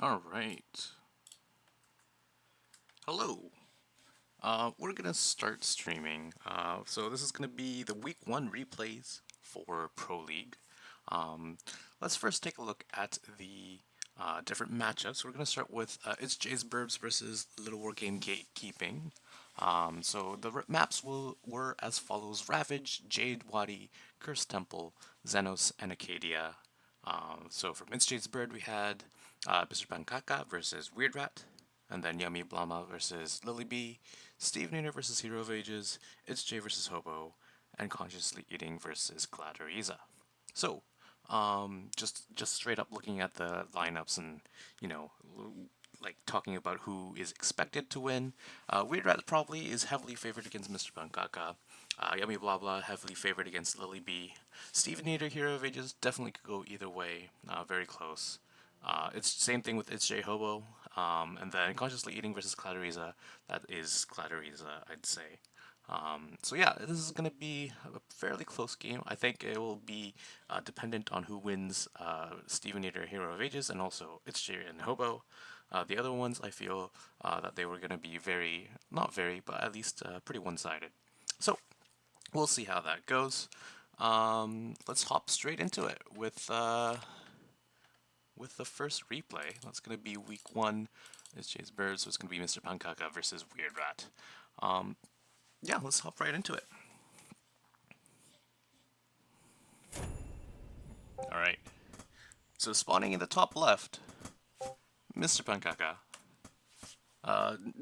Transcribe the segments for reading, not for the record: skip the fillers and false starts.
Alright. Hello. We're gonna start streaming. So this is gonna be the week 1 replays for Proleague. Let's first take a look at the different matchups. We're gonna start with itzJ's Birbs versus Littlewargame So the maps were as follows: Ravaged, Jade Wadi, Cursed Temple, Xenos, and Acadia. So from itzJ's Bird we had MrPannkaka versus WeirdRat, and then YummyBlaBla versus lilyb, Steveinator versus heroofages, itzJ versus Hobo, and ConsciouslyEating versus Cladorhiza. So, just straight up looking at the lineups and, you know, like talking about who is expected to win. WeirdRat probably is heavily favored against MrPannkaka. YummyBlaBla heavily favored against lilyb. Steveinator, heroofages definitely could go either way. Very close. It's the same thing with itzJ Hobo, and then ConsciouslyEating versus Cladorhiza. That is Cladorhiza, I'd say. So yeah, this is going to be a fairly close game. I think it will be dependent on who wins Steveinator, Hero of Ages, and also itzJ and Hobo. The other ones, I feel that they were going to be not very, but at least pretty one-sided. So we'll see how that goes. Let's hop straight into it with the first replay. That's going to be week 1. itzJ's Birbs, so it's going to be MrPannkaka versus WeirdRat. Yeah, let's hop right into it. Alright. So spawning in the top left, MrPannkaka.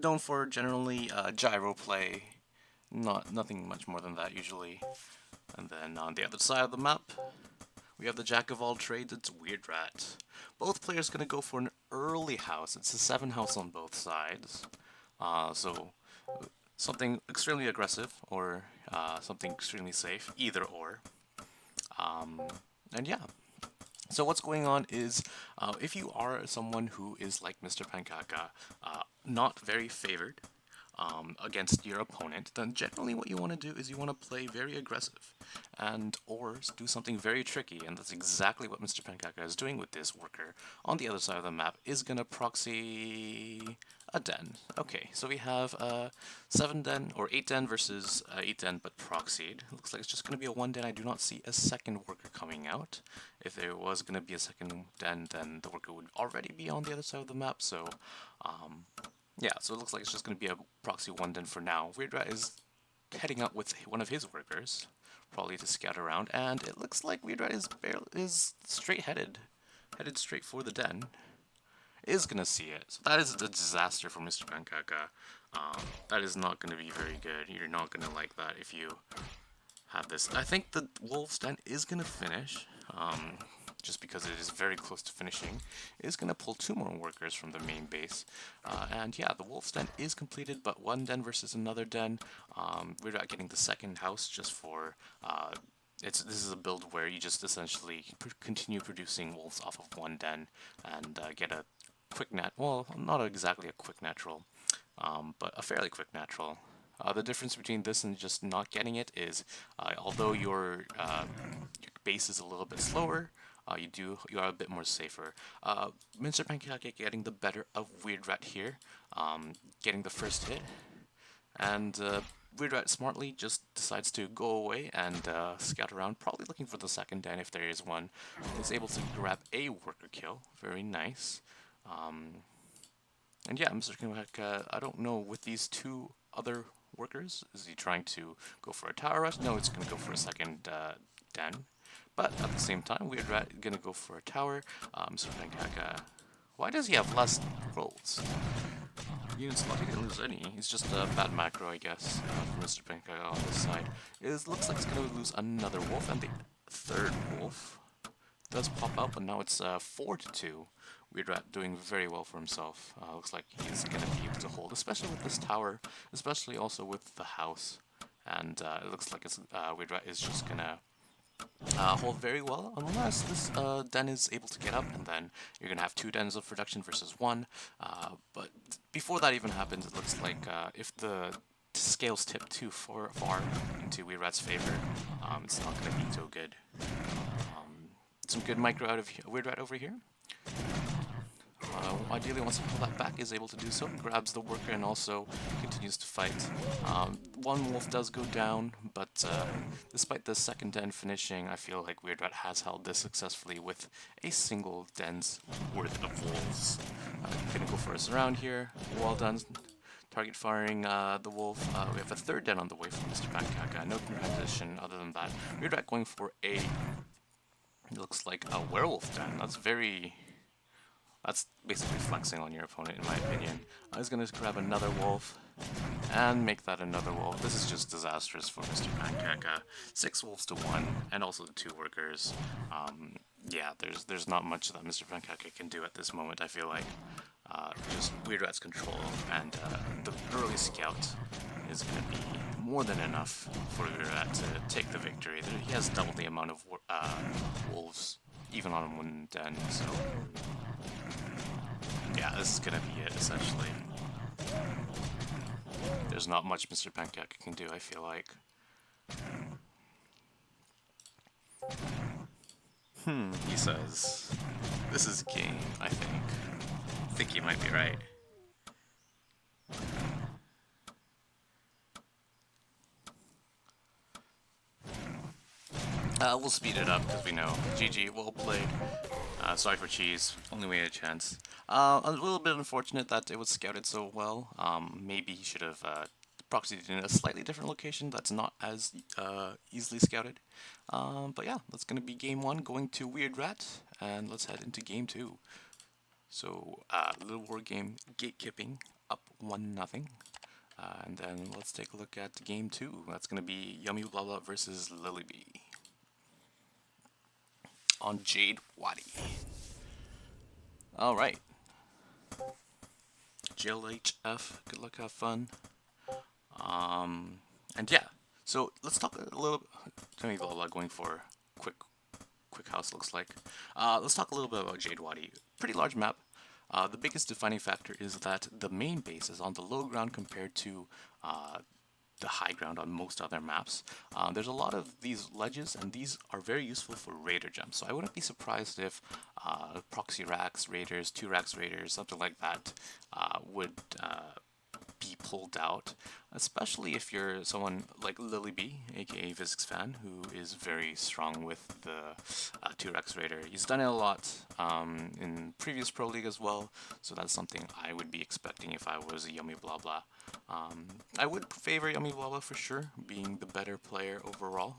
Known for generally gyro play, nothing much more than that usually. And then on the other side of the map, we have the jack of all trades, it's WeirdRat. Both players gonna go for an early house. It's a 7 house on both sides. So something extremely aggressive or something extremely safe, either or. And yeah. So what's going on is, if you are someone who is like MrPannkaka, not very favored against your opponent, then generally what you want to do is you want to play very aggressive and or do something very tricky, and that's exactly what MrPannkaka is doing with this worker. On the other side of the map is going to proxy a den. Okay, so we have 7 den or 8 den versus 8 den but proxied. Looks like it's just going to be a 1 den. I do not see a second worker coming out. If there was going to be a second den, then the worker would already be on the other side of the map, so yeah, so it looks like it's just going to be a proxy 1 den for now. WeirdRat is heading out with one of his workers, probably to scout around, and it looks like WeirdRat is straight-headed, headed straight for the den. Is going to see it. So that is a disaster for MrPannkaka. That is not going to be very good. You're not going to like that if you have this. I think the wolf's den is going to finish. Just because it is very close to finishing, is going to pull 2 more workers from the main base. And yeah, the wolf's den is completed, but 1 den versus another den. We're not getting the second house just for... this is a build where you just essentially continue producing wolves off of 1 den and get a quick well, not exactly a quick natural, but a fairly quick natural. The difference between this and just not getting it is, although your base is a little bit slower, you are a bit more safer. MrPannkaka getting the better of WeirdRat here, getting the first hit, and WeirdRat smartly just decides to go away and scout around, probably looking for the second den if there is one. Is able to grab a worker kill, very nice. And yeah, MrPannkaka, I don't know, with these 2 other workers, is he trying to go for a tower rush? No, it's going to go for a second den. But at the same time, WeirdRat gonna go for a tower. MrPannkaka, why does he have less rolls? Units lucky didn't lose any. He's just a bad macro, I guess, for MrPannkaka on this side. It looks like he's gonna lose another wolf, and the 3rd wolf does pop out, but now it's 4-2. WeirdRat doing very well for himself. Looks like he's gonna be able to hold, especially with this tower, especially also with the house. And it looks like WeirdRat is just gonna hold very well, unless this den is able to get up, and then you're going to have 2 dens of production versus 1. But before that even happens, it looks like if the scales tip too far into WeirdRat's favor, it's not going to be so good. Some good micro out of WeirdRat over here. ideally wants to pull that back, is able to do so, grabs the worker and also continues to fight. One wolf does go down, but despite the second den finishing, I feel like WeirdRat has held this successfully with a single den's worth of wolves. Gonna go for a surround here, well done. Target firing the wolf. We have a third den on the way from MrPannkaka. No transition other than that. WeirdRat going for a, it looks like a werewolf den. That's basically flexing on your opponent, in my opinion. I was gonna grab another wolf and make that another wolf. This is just disastrous for MrPannkaka. 6 wolves to 1, and also 2 workers. Yeah, there's not much that MrPannkaka can do at this moment, I feel like. Just WeirdRat's control and the early scout is going to be more than enough for WeirdRat to take the victory. He has double the amount of wolves, even on one den, so yeah, this is going to be it, essentially. There's not much MrPannkaka can do, I feel like. He says, this is game, I think. I think he might be right. We'll speed it up because we know. GG, well played. Sorry for cheese, only we had a chance. A little bit unfortunate that it was scouted so well. Maybe he should have proxied in a slightly different location that's not as easily scouted. But yeah, that's going to be game 1 going to WeirdRat, and let's head into game 2. So, Littlewargame up 1-0. And then let's take a look at game 2. That's going to be YummyBlaBla versus lilyb on Jade Wadi. Alright. JLHF, good luck, have fun. And yeah, so let's talk a little YummyBlaBla going for quick house looks like. Let's talk a little bit about Jade Wadi. Pretty large map. The biggest defining factor is that the main base is on the low ground compared to the high ground on most other maps. There's a lot of these ledges, and these are very useful for raider gems. So I wouldn't be surprised if proxy racks, raiders, 2 racks raiders, something like that would be pulled out, especially if you're someone like lilyb, aka Physics Fan, who is very strong with the 2x Raider. He's done it a lot in previous Pro League as well, so that's something I would be expecting if I was a YummyBlaBla. I would favor YummyBlaBla for sure, being the better player overall.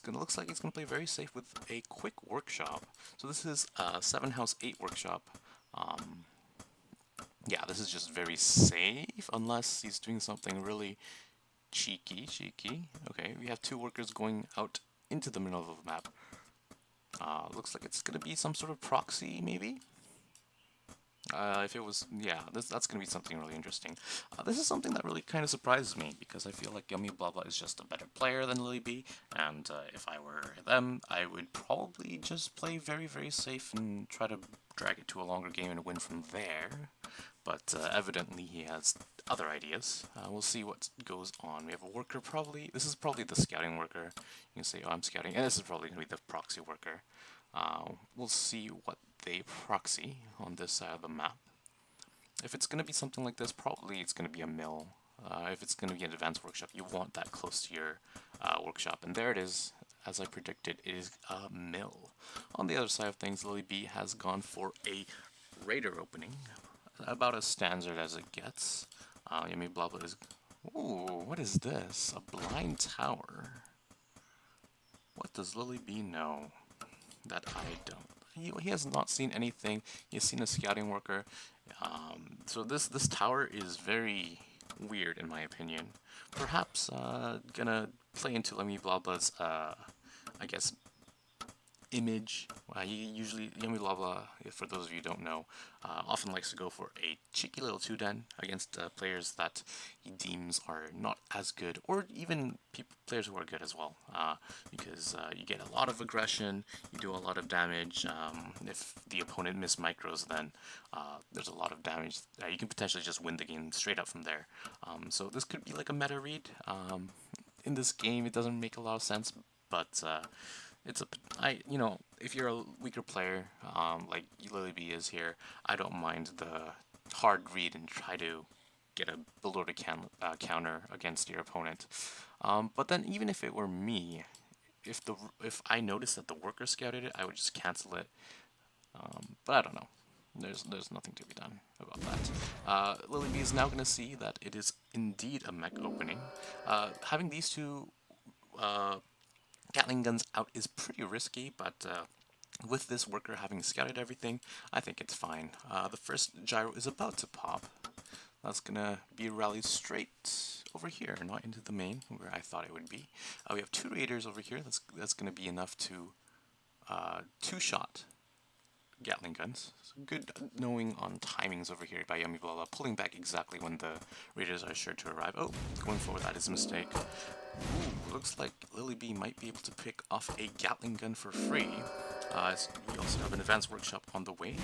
Looks like he's gonna play very safe with a quick workshop. So this is 7 house 8 workshop. Yeah, this is just very safe, unless he's doing something really cheeky. Okay, we have 2 workers going out into the middle of the map. Looks like it's gonna be some sort of proxy, maybe? If it was, yeah, that's gonna be something really interesting. This is something that really kind of surprises me, because I feel like YummyBlaBla is just a better player than lilyb, and if I were them, I would probably just play very, very safe and try to drag it to a longer game and win from there. But evidently he has other ideas. We'll see what goes on. We have a worker probably. This is probably the scouting worker. You can say, oh, I'm scouting. And this is probably going to be the proxy worker. We'll see what they proxy on this side of the map. If it's going to be something like this, probably it's going to be a mill. If it's going to be an advanced workshop, you want that close to your workshop. And there it is. As I predicted, it is a mill. On the other side of things, lilyb has gone for a raider opening. About as standard as it gets. YummyBlaBla is... Ooh, what is this? A blind tower. What does lilyb know that I don't? He has not seen anything. He has seen a scouting worker. So this tower is very weird in my opinion. Perhaps gonna play into YummyBlaBla's I guess image. Usually YummyBlaBla, for those of you who don't know, often likes to go for a cheeky little 2-den against players that he deems are not as good, or even players who are good as well, because you get a lot of aggression, you do a lot of damage. If the opponent miss micros, then there's a lot of damage. You can potentially just win the game straight up from there. So this could be like a meta read. In this game, it doesn't make a lot of sense, but it's a if you're a weaker player, like lilyb is here, I don't mind the hard read and try to get a build order counter against your opponent. But then even if it were me, if I noticed that the worker scouted it, I would just cancel it. But I don't know. There's nothing to be done about that. lilyb is now going to see that it is indeed a mech opening. Having these two Gatling guns out is pretty risky, but with this worker having scouted everything, I think it's fine. The first gyro is about to pop. That's gonna be rallied straight over here, not into the main, where I thought it would be. We have two raiders over here. That's gonna be enough to two-shot Gatling guns. So good knowing on timings over here by YummyBlaBla, pulling back exactly when the raiders are sure to arrive. Oh, going forward, that is a mistake. Ooh, looks like lilyb might be able to pick off a Gatling gun for free. We also have an advanced workshop on the way.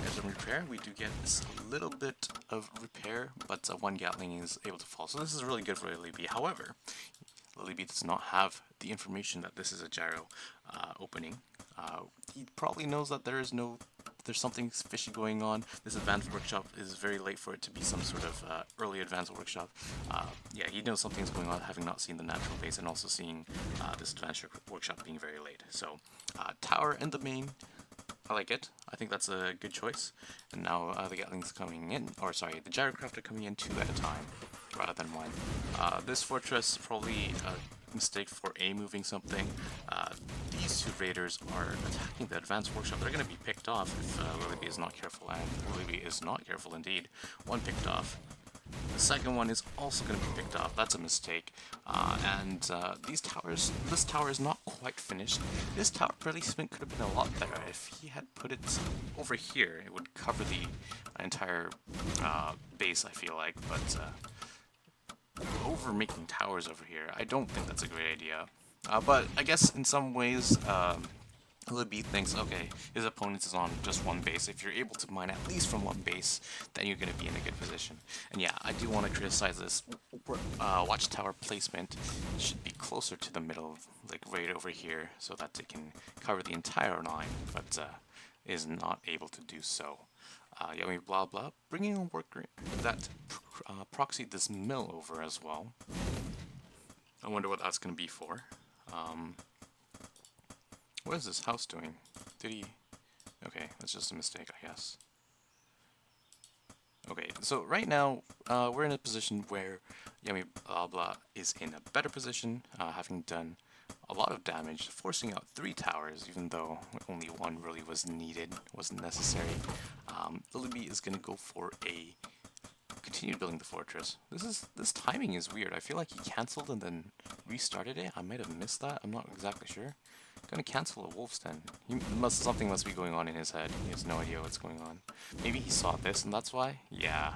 As a repair, we do get a little bit of repair, but one Gatling is able to fall. So this is really good for lilyb. However, lilyb does not have the information that this is a gyro opening. He probably knows that there's something fishy going on. This advanced workshop is very late for it to be some sort of early advanced workshop. Yeah, he knows something's going on, having not seen the natural base and also seeing this advanced workshop being very late. So, tower and the main, I like it. I think that's a good choice. And now the Gatling's coming in, or sorry, the Gyrocraft are coming in two at a time, rather than one. This fortress probably mistake for moving something. These two raiders are attacking the advanced workshop. They're going to be picked off if lilyb is not careful, and lilyb is not careful indeed. One picked off. The second one is also going to be picked off. That's a mistake. This tower is not quite finished. This tower placement could have been a lot better. If he had put it over here, it would cover the entire base, I feel like, but over making towers over here, I don't think that's a great idea. But I guess in some ways, lilyb thinks, okay, his opponent is on just one base. If you're able to mine at least from one base, then you're going to be in a good position. And yeah, I do want to criticize this watchtower placement. It should be closer to the middle, like right over here, so that they can cover the entire line, but is not able to do so. YummyBlaBla bringing a worker that proxied this mill over as well. I wonder what that's going to be for. What is this house doing? Did he... Okay, that's just a mistake, I guess. Okay, so right now, we're in a position where YummyBlaBla is in a better position, having done a lot of damage, forcing out 3 towers, even though only one really was needed, wasn't necessary. lilyb is going to go for a continued building the fortress. This timing is weird. I feel like he cancelled and then restarted it. I might have missed that. I'm not exactly sure. Gonna cancel a wolf's den. Something must be going on in his head. He has no idea what's going on. Maybe he saw this and that's why? Yeah.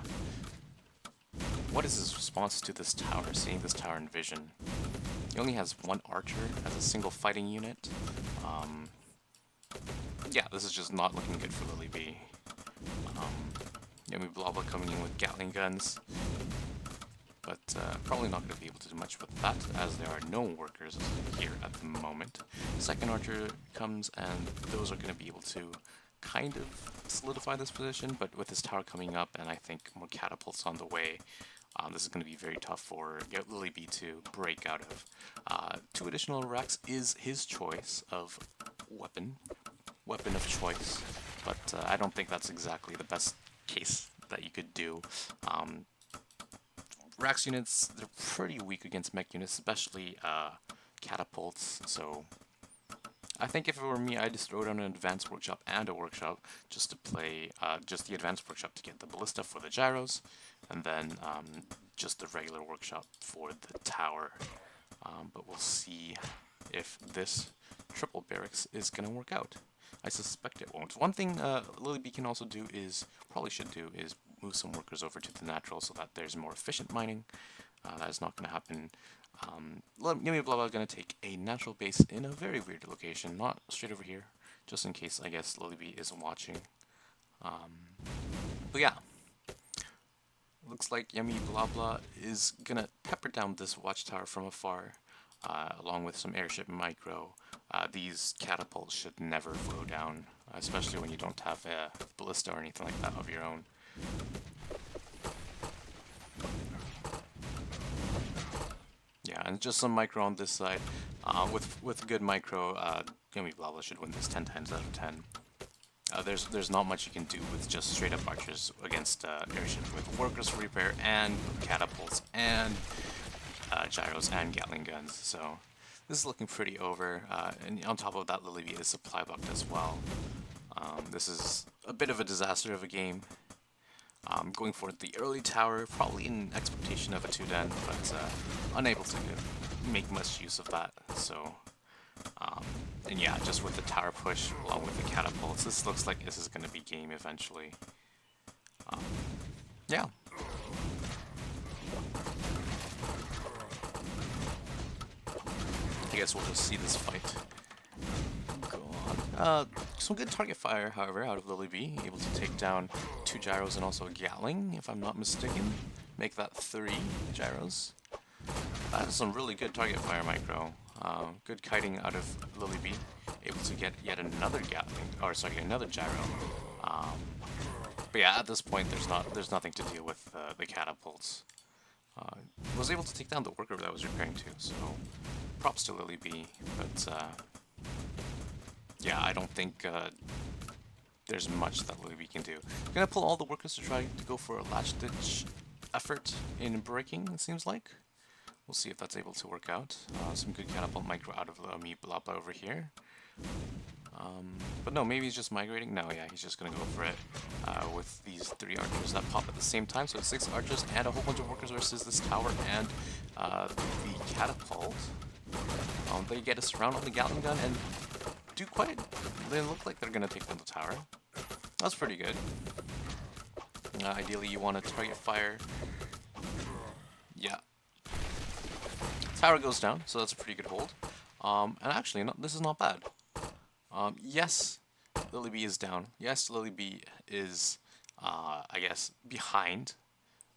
What is his response to this tower, seeing this tower in vision? He only has one archer as a single fighting unit. Yeah, this is just not looking good for lilyb. YummyBlaBla coming in with Gatling guns. But probably not going to be able to do much with that, as there are no workers here at the moment. Second archer comes, and those are going to be able to kind of solidify this position, but with this tower coming up, and I think more catapults on the way, this is going to be very tough for lilyb to break out of. 2 additional racks is his choice of weapon of choice, but I don't think that's exactly the best case that you could do. Rax units, they're pretty weak against mech units, especially catapults, so I think if it were me, I'd just throw down an advanced workshop and a workshop just to play just the advanced workshop to get the ballista for the gyros, and then just the regular workshop for the tower. But we'll see if this triple barracks is going to work out. I suspect it won't. One thing lilyb can also do is, probably should do, is move some workers over to the natural so that there's more efficient mining. That is not going to happen. YummyBlaBla going to take a natural base in a very weird location, not straight over here, just in case, I guess, lilyb isn't watching. But yeah, looks like YummyBlaBla is going to pepper down this watchtower from afar. along with some airship micro. These catapults should never flow down, especially when you don't have a ballista or anything like that of your own. Yeah, and just some micro on this side. With good micro, YummyBlaBla should win this 10 times out of 10. There's not much you can do with just straight up archers against airships with workers for repair and catapults and gyros and Gatling guns. So this is looking pretty over. And on top of that, lilyb is supply blocked as well. This is a bit of a disaster of a game. Going for the early tower, probably in expectation of a 2-den, but unable to make much use of that. So, and yeah, just with the tower push along with the catapults, this looks like this is going to be game eventually. Yeah. I guess we'll just see this fight go on. Some good target fire, however, out of lilyb, able to take down 2 gyros and also a Gatling, if I'm not mistaken. Make that 3 gyros. That is some really good target fire micro. Good kiting out of lilyb, able to get yet another Gatling, or sorry, another gyro. But yeah, at this point, there's nothing to deal with the catapults. Was able to take down the worker that I was repairing too, so props to lilyb, but yeah, I don't think there's much that lilyb can do. I'm gonna pull all the workers to try to go for a last-ditch effort in breaking, it seems like. We'll see if that's able to work out. Some good catapult micro out of YummyBlaBla over here. But no, maybe he's just migrating. No, yeah, he's just gonna go for it with these 3 archers that pop at the same time. So it's 6 archers and a whole bunch of workers versus this tower and the catapult. They get a surround on the Gatling gun and do quite. They look like they're gonna take down the tower. That's pretty good. Ideally, you want to target fire. Yeah. Tower goes down, so that's a pretty good hold. And actually, this is not bad. Yes, lilyb is down. Yes, lilyb is, I guess, behind,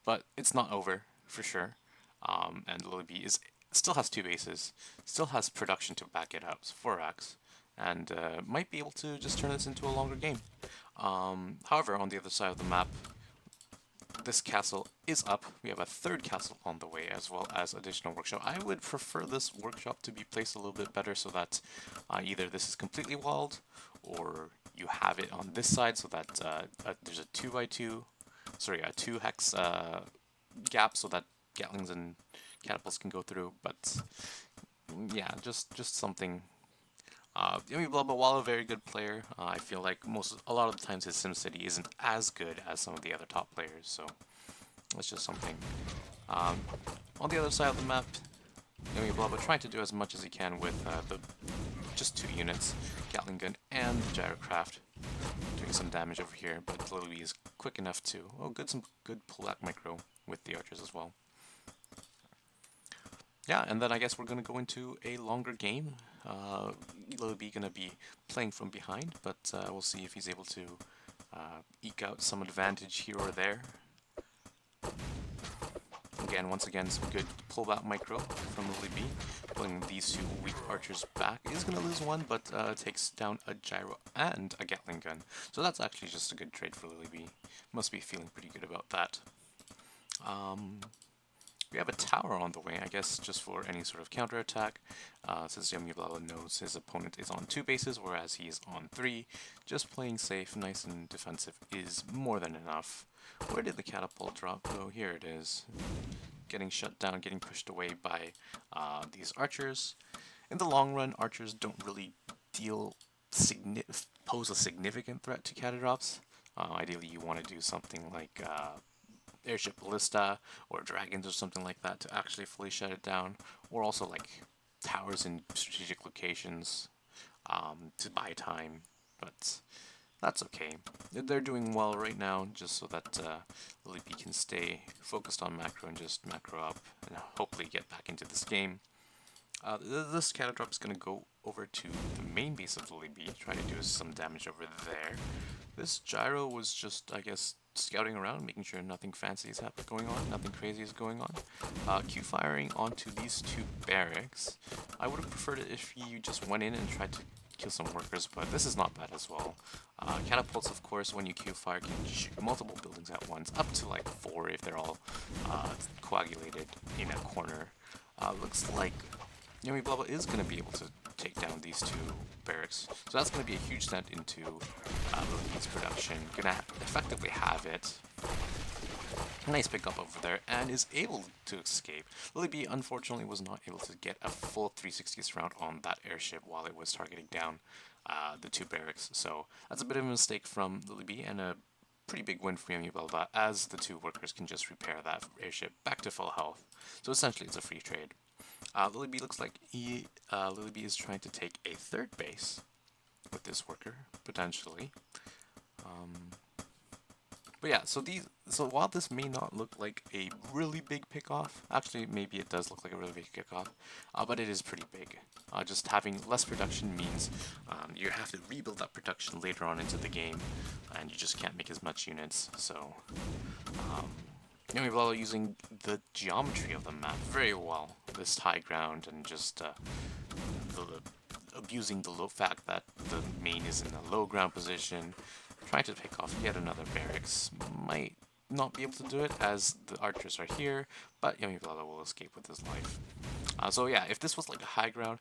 but it's not over for sure. And lilyb still has 2 bases, still has production to back it up, 4x, and might be able to just turn this into a longer game. However, on the other side of the map, this castle is up. We have a 3rd castle on the way, as well as additional workshop. I would prefer this workshop to be placed a little bit better so that either this is completely walled, or you have it on this side so that there's a 2x2, sorry, a 2 hex gap so that Gatlings and catapults can go through. But yeah, just something. YummyBlaBla, while a very good player, I feel like a lot of the times his SimCity isn't as good as some of the other top players, so it's just something. On the other side of the map, YummyBlaBla trying to do as much as he can with just 2 units, Gatling gun and Gyrocraft, doing some damage over here, but lilyb is quick enough to some good pull-out micro with the archers as well. Yeah, and then I guess we're going to go into a longer game. lilyb going to be playing from behind, but we'll see if he's able to eke out some advantage here or there. Again, once again, some good pullback micro from lilyb, pulling these 2 weak archers back. He's going to lose 1, but takes down a gyro and a Gatling gun. So that's actually just a good trade for lilyb. Must be feeling pretty good about that. We have a tower on the way, I guess, just for any sort of counterattack, since YummyBlaBla knows his opponent is on 2 bases, whereas he is on 3. Just playing safe, nice and defensive is more than enough. Where did the catapult drop? Oh, here it is. Getting shut down, getting pushed away by these archers. In the long run, archers don't really pose a significant threat to catadrops. Ideally, you want to do something like airship ballista or dragons or something like that to actually fully shut it down, or also like towers in strategic locations to buy time, but that's okay. They're doing well right now, just so that lilyb can stay focused on macro and just macro up and hopefully get back into this game. This catadrop is going to go over to the main base of lilyb, try to do some damage over there. This gyro was just, I guess, scouting around, making sure nothing fancy is going on, nothing crazy is going on. Q firing onto these two barracks. I would have preferred it if you just went in and tried to kill some workers, but this is not bad as well. Catapults, of course, when you Q fire, can shoot multiple buildings at once, up to like 4 if they're all coagulated in a corner. Looks like YummyBlaBla is going to be able to take down these two barracks, so that's going to be a huge dent into lilyb production. Going to effectively have it. Nice pickup over there, and is able to escape. lilyb unfortunately was not able to get a full 360th round on that airship while it was targeting down the two barracks, so that's a bit of a mistake from lilyb and a pretty big win for YummyBlaBla, as the two workers can just repair that airship back to full health. So essentially it's a free trade. lilyb looks like lilyb is trying to take a third base with this worker, potentially. But yeah, so while this may not look like a really big pickoff, actually maybe it does look like a really big kickoff, but it is pretty big. Just having less production means you have to rebuild that production later on into the game, and you just can't make as much units. So YummyBlaBla using the geometry of the map very well, this high ground, and just abusing the fact that the main is in a low ground position, trying to pick off yet another barracks. Might not be able to do it as the archers are here, but YummyBlaBla will escape with his life. So yeah, if this was like a high ground,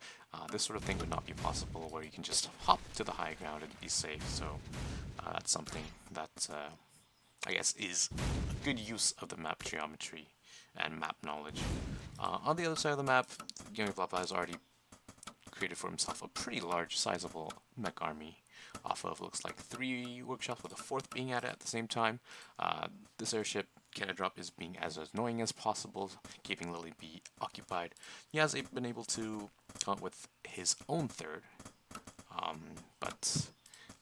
this sort of thing would not be possible, where you can just hop to the high ground and be safe. So that's something that I guess is a good use of the map geometry and map knowledge. On the other side of the map, YummyBlaBla has already created for himself a pretty large, sizable mech army off of, looks like 3 workshops, with a 4th being at it at the same time. This airship cannon drop is being as annoying as possible, keeping lilyb occupied. He has been able to come up with his own 3rd, but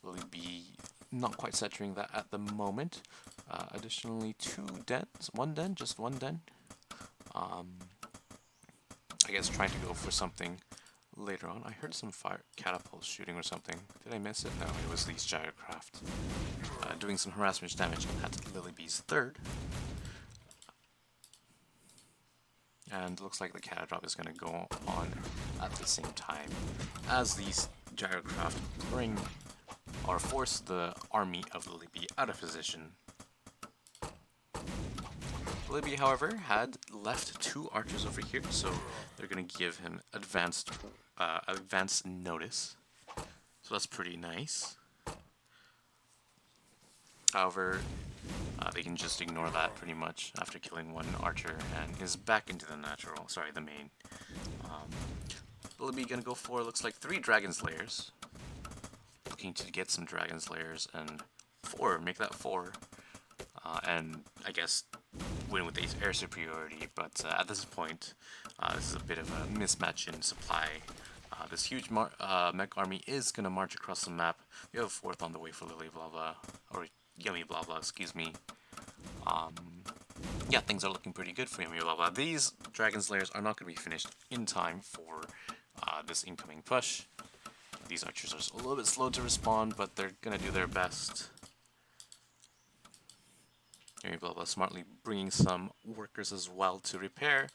lilyb not quite centering that at the moment. Additionally, 2 dens, 1 den, just 1 den. I guess trying to go for something later on. I heard some fire catapults shooting or something. Did I miss it? No, it was these gyrocraft doing some harassment damage at lilyb's 3rd. And looks like the cannon drop is going to go on at the same time as these gyrocraft bring or force the army of lilyb out of position. lilyb, however, had left 2 archers over here, so they're going to give him advanced notice. So that's pretty nice. However, they can just ignore that pretty much after killing 1 archer, and is back into the the main. lilyb going to go for, looks like 3 dragon slayers. Looking to get some dragon slayers, and 4, make that 4. And I guess win with the air superiority, but at this point, this is a bit of a mismatch in supply. This huge mech army is going to march across the map. We have a 4th on the way for lilyb, or YummyBlaBla, excuse me. Yeah, things are looking pretty good for YummyBlaBla. These Dragon Slayers are not going to be finished in time for this incoming push. These archers are a little bit slow to respond, but they're going to do their best. YummyBlaBla smartly bringing some workers as well to repair.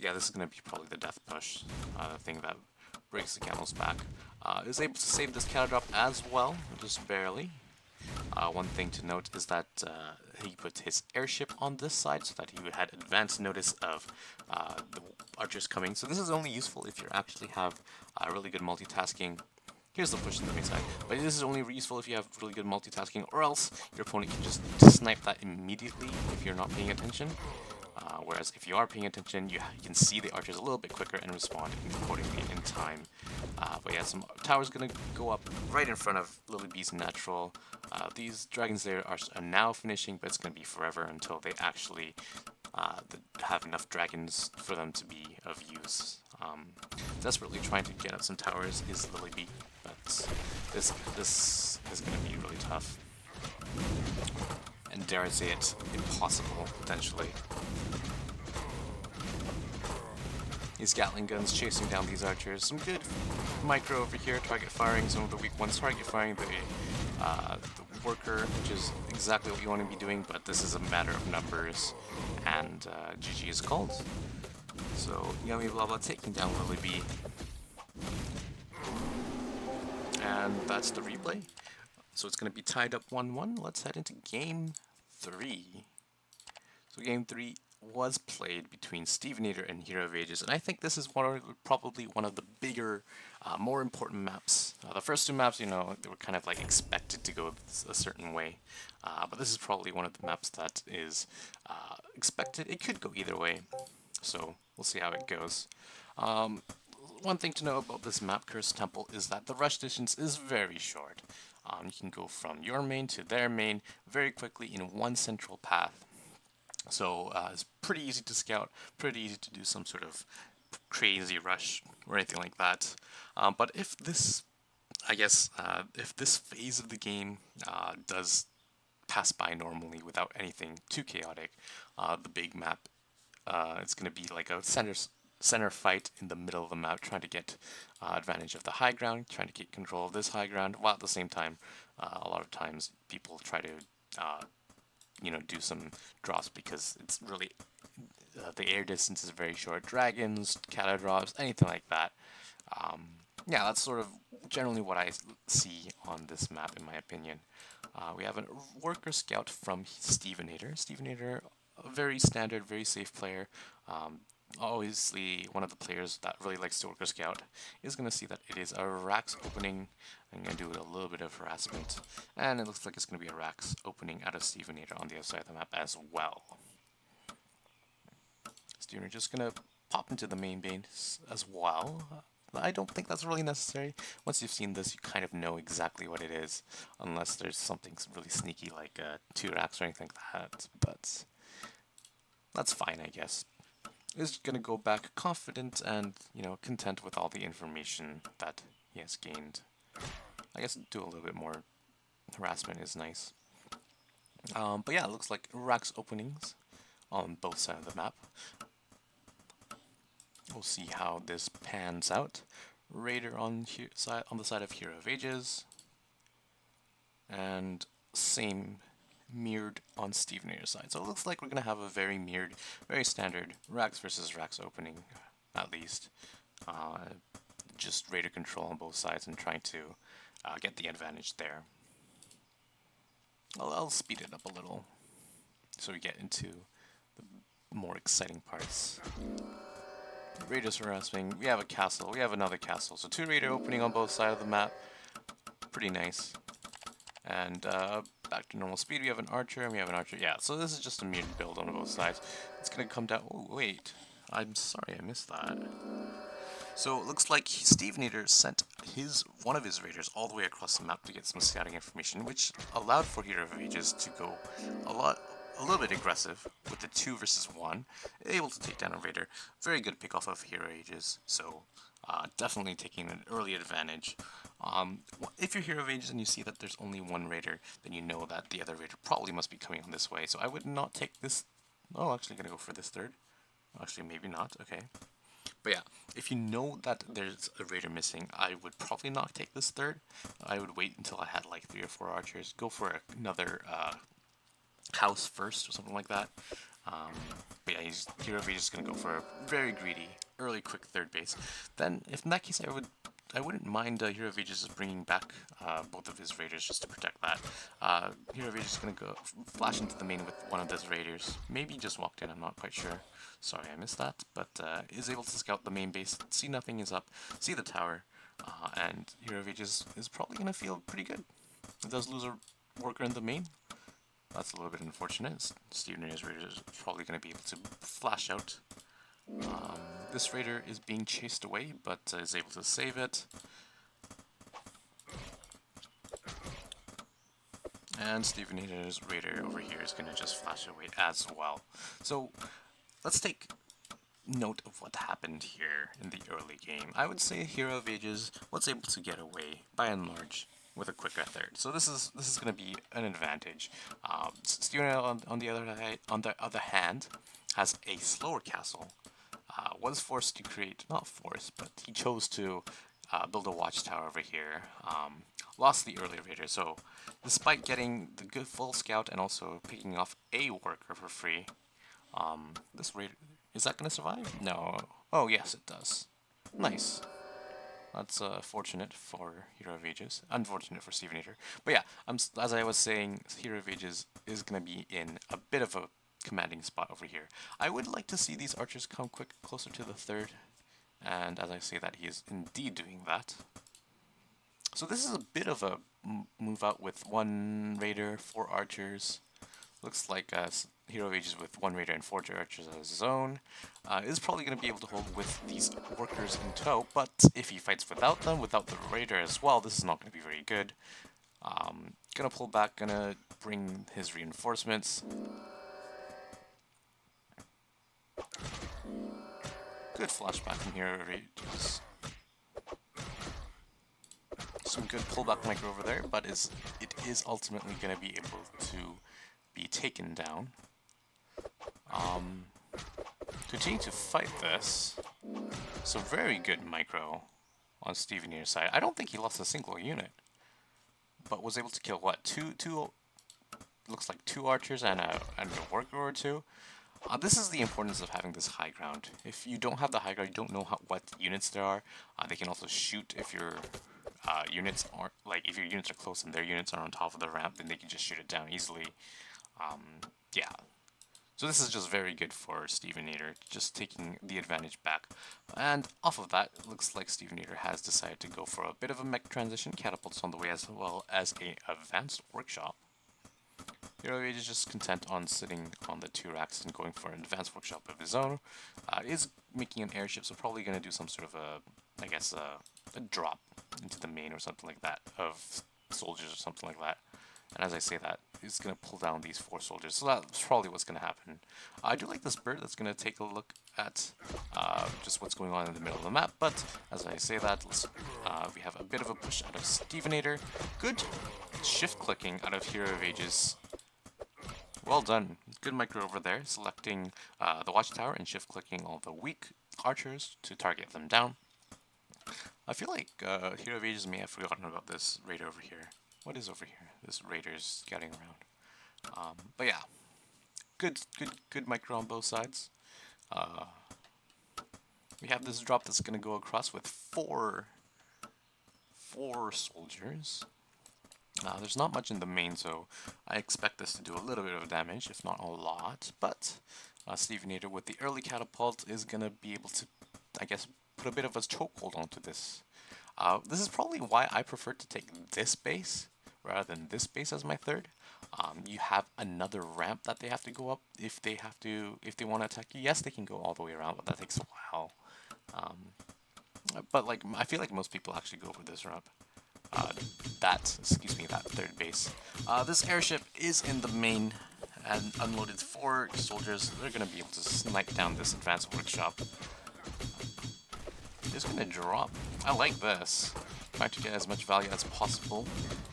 Yeah, this is going to be probably the death push, the thing that breaks the camel's back. Is able to save this counter drop as well, just barely. One thing to note is that he put his airship on this side so that he had advance notice of the archers coming. So this is only useful if you actually have really good multitasking. Here's the push in the main side, but this is only useful if you have really good multitasking, or else your opponent can just snipe that immediately if you're not paying attention. Whereas if you are paying attention, you can see the archers a little bit quicker and respond accordingly in time. But yeah, some towers gonna go up right in front of lilyb's natural. These dragons there are now finishing, but it's gonna be forever until they actually have enough dragons for them to be of use. Desperately trying to get up some towers is lilyb, but this is gonna be really tough. And dare I say it, impossible, potentially. These Gatling guns chasing down these archers. Some good micro over here, target firing some of the weak ones, target firing the the worker, which is exactly what you want to be doing, but this is a matter of numbers, and GG is called. So YummyBlaBla taking down lilyb, and that's the replay. So it's going to be tied up 1-1. Let's head into game 3. So game 3 was played between Steveinator and heroofages, and I think this is probably one of the bigger, more important maps. The first two maps, you know, they were kind of like expected to go a certain way, but this is probably one of the maps that is expected. It could go either way, so we'll see how it goes. One thing to know about this map, Cursed Temple, is that the rush distance is very short. You can go from your main to their main very quickly in one central path. So it's pretty easy to scout, pretty easy to do some sort of crazy rush or anything like that. But if this, I guess, if this phase of the game does pass by normally without anything too chaotic, the big map, it's going to be like a center fight in the middle of the map, trying to get advantage of the high ground, trying to get control of this high ground, while at the same time, a lot of times people try to you know, do some drops because it's really the air distance is very short. Dragons, cattle drops, anything like that. Yeah, that's sort of generally what I see on this map, in my opinion. We have a worker scout from Steveinator. Steveinator, a very standard, very safe player. Obviously, one of the players that really likes to worker scout is going to see that it is a Rax opening. I'm going to do a little bit of harassment, and it looks like it's going to be a Rax opening out of Steveinator on the other side of the map as well. Steveinator just going to pop into the main base as well. I don't think that's really necessary. Once you've seen this, you kind of know exactly what it is, unless there's something really sneaky like 2 Rax or anything like that, but that's fine, I guess. Is going to go back confident and, you know, content with all the information that he has gained. I guess do a little bit more harassment is nice. But yeah, it looks like Rax openings on both sides of the map. We'll see how this pans out. Raider on the side of heroofages, and same mirrored on Steveinator's side. So it looks like we're going to have a very mirrored, very standard Rax versus Rax opening, at least. Just Raider control on both sides and trying to get the advantage there. I'll speed it up a little so we get into the more exciting parts. Raiders harassing, we have a castle, we have another castle. So 2 Raider opening on both sides of the map, pretty nice. And back to normal speed, we have an archer and we have an archer. Yeah, so this is just a mutant build on both sides. It's going to come down... Oh, wait. I'm sorry, I missed that. So it looks like Steveinator sent one of his raiders all the way across the map to get some scouting information, which allowed for heroofages to go a little bit aggressive with the 2 versus 1, able to take down a raider. Very good pick off of heroofages, so definitely taking an early advantage. If you're heroofages and you see that there's only 1 raider, then you know that the other raider probably must be coming on this way. So I would not take this. Oh, actually gonna go for this third. Actually, maybe not. Okay. But yeah, if you know that there's a raider missing, I would probably not take this third. I would wait until I had like 3 or 4 archers. Go for another house first or something like that. But yeah, heroofages is going to go for a very greedy, early, quick third base. Then, if in that case, I wouldn't mind heroofages just bringing back both of his raiders just to protect that. Heroofages is going to go flash into the main with one of those raiders. Maybe just walked in, I'm not quite sure. Sorry, I missed that. But is able to scout the main base, see nothing is up, see the tower, and heroofages is probably going to feel pretty good. It does lose a worker in the main. That's a little bit unfortunate. Steveinator's raider is probably going to be able to flash out. This raider is being chased away, but is able to save it. And Steveinator's raider over here is going to just flash away as well. So let's take note of what happened here in the early game. I would say heroofages was able to get away, by and large, with a quicker third. So this is going to be an advantage. Steveinator on the other hand has a slower castle. Was forced to create, not forced, but he chose to build a watchtower over here. Lost the earlier raider, so despite getting the good full scout and also picking off a worker for free, this raider, is that going to survive? No. Oh yes, it does. Nice. That's fortunate for Hero of Ages, unfortunate for Steveinator. But yeah, as I was saying, Hero of Ages is going to be in a bit of a commanding spot over here. I would like to see these archers come closer to the third, and as I say that, he is indeed doing that. So this is a bit of a move out with 1 raider, 4 archers. Looks like Hero of Ages with 1 raider and 4 archers as his own is probably going to be able to hold with these workers in tow, but if he fights without them, without the raider as well, this is not going to be very good. Gonna pull back, gonna bring his reinforcements. Good flashback from Hero of Ages. Some good pullback micro over there, but it is ultimately going to be able to be taken down. Continue to fight this. So very good micro on Steveinator's side. I don't think he lost a single unit, but was able to kill what, two looks like 2 archers and a worker or 2. This is the importance of having this high ground. If you don't have the high ground, you don't know what units there are. They can also shoot if your units aren't, like if your units are close and their units are on top of the ramp, then they can just shoot it down easily. Yeah. So this is just very good for Steveinator, just taking the advantage back. And off of that, it looks like Steveinator has decided to go for a bit of a mech transition, catapults on the way, as well as a advanced workshop. Hero of Ages is just content on sitting on the 2 racks and going for an advanced workshop of his own. Is making an airship, so probably going to do some sort of a, I guess, a drop into the main or something like that of soldiers or something like that. And as I say that, he's going to pull down these 4 soldiers, so that's probably what's going to happen. I do like this bird that's going to take a look at just what's going on in the middle of the map, but as I say that, we have a bit of a push out of Steveinator. Good shift clicking out of Hero of Ages. Well done. Good micro over there, selecting the watchtower and shift clicking all the weak archers to target them down. I feel like Hero of Ages may have forgotten about this raider over here. What is over here? This raider's scouting around. But yeah, good micro on both sides. We have this drop that's going to go across with four soldiers. There's not much in the main, so I expect this to do a little bit of damage, if not a lot. But Steveinator with the early catapult is going to be able to, I guess, put a bit of a chokehold onto this. This is probably why I prefer to take this base rather than this base as my third. You have another ramp that they have to go up if they want to attack you. Yes, they can go all the way around, but that takes a while. But like, I feel like most people actually go for this ramp. That third base. This airship is in the main and unloaded 4 soldiers. They're going to be able to snipe down this advanced workshop. It's going to drop. I like this. Trying to get as much value as possible.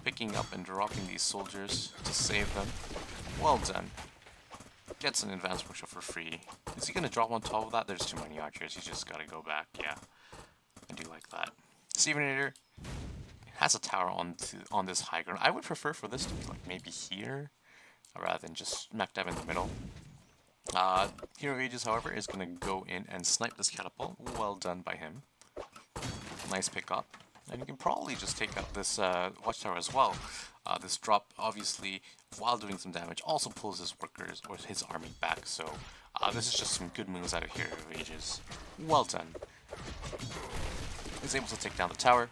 Picking up and dropping these soldiers to save them. Well done. Gets an advanced workshop for free. Is he going to drop on top of that? There's too many archers. He's just got to go back. Yeah. I do like that. Steveinator has a tower on this high ground. I would prefer for this to be like maybe here, rather than just smack dab in the middle. Hero of Ages, however, is going to go in and snipe this catapult. Well done by him. Nice pick up. And you can probably just take out this watchtower as well. This drop, obviously, while doing some damage, also pulls his workers or his army back. So this is just some good moves out of Hero of Ages. Well done. Is able to take down the tower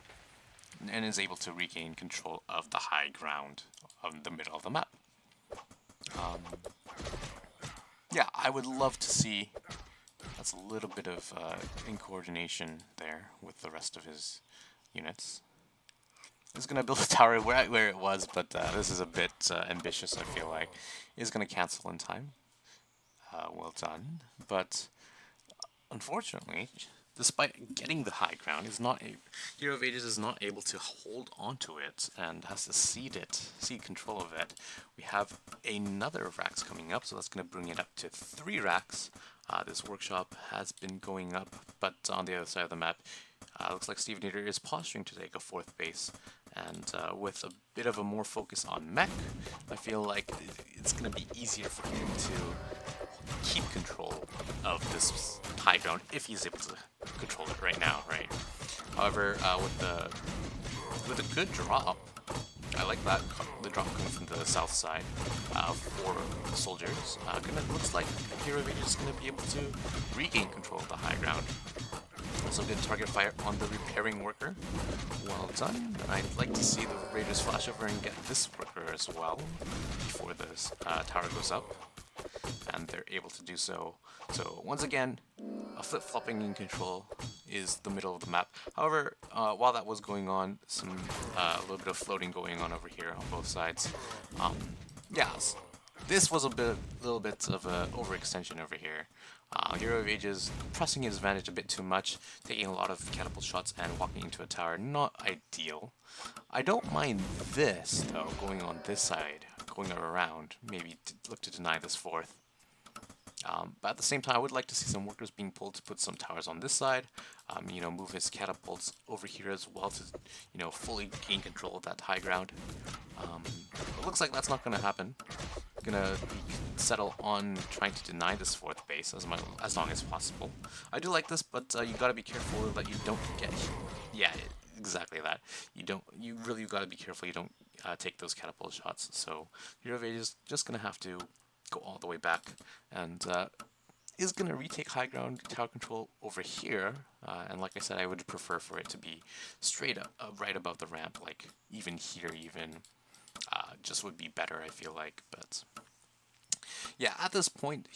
and is able to regain control of the high ground of the middle of the map. Yeah, I would love to see that's a little bit of incoordination there with the rest of his units. He's going to build a tower where it was, but this is a bit ambitious, I feel like. He's going to cancel in time. Well done. But unfortunately, despite getting the high ground, Hero of Ages is not able to hold onto it and has to cede control of it. We have another racks coming up, so that's going to bring it up to 3 racks. This workshop has been going up, but on the other side of the map, Looks like Steveinator is posturing to take a 4th base, and with a bit of a more focus on mech, I feel like it's going to be easier for him to keep control of this high ground if he's able to control it right now, right? However, with a good drop, I like that the drop coming from the south side for the soldiers. Looks like heroofages is going to be able to regain control of the high ground. Also good target fire on the repairing worker. Well done. I'd like to see the raiders flash over and get this worker as well before the tower goes up. And they're able to do so. So once again, a flip-flopping in control is the middle of the map. However, while that was going on, a little bit of floating going on over here on both sides. Yes, this was a little bit of an overextension over here. heroofages pressing his advantage a bit too much, taking a lot of catapult shots and walking into a tower. Not ideal. I don't mind this, though, going on this side, going around, maybe look to deny this 4th. But at the same time, I would like to see some workers being pulled to put some towers on this side, you know, move his catapults over here as well to, you know, fully gain control of that high ground. It looks like that's not going to happen. Gonna settle on trying to deny this 4th base as long as possible. I do like this, but you gotta be careful that you don't get, yeah, exactly that. You really gotta be careful you don't take those catapult shots. So heroofages is just gonna have to go all the way back and is gonna retake high ground tower control over here. And like I said, I would prefer for it to be straight up, right above the ramp, like even here, even. Just would be better, I feel like, but yeah, at this point,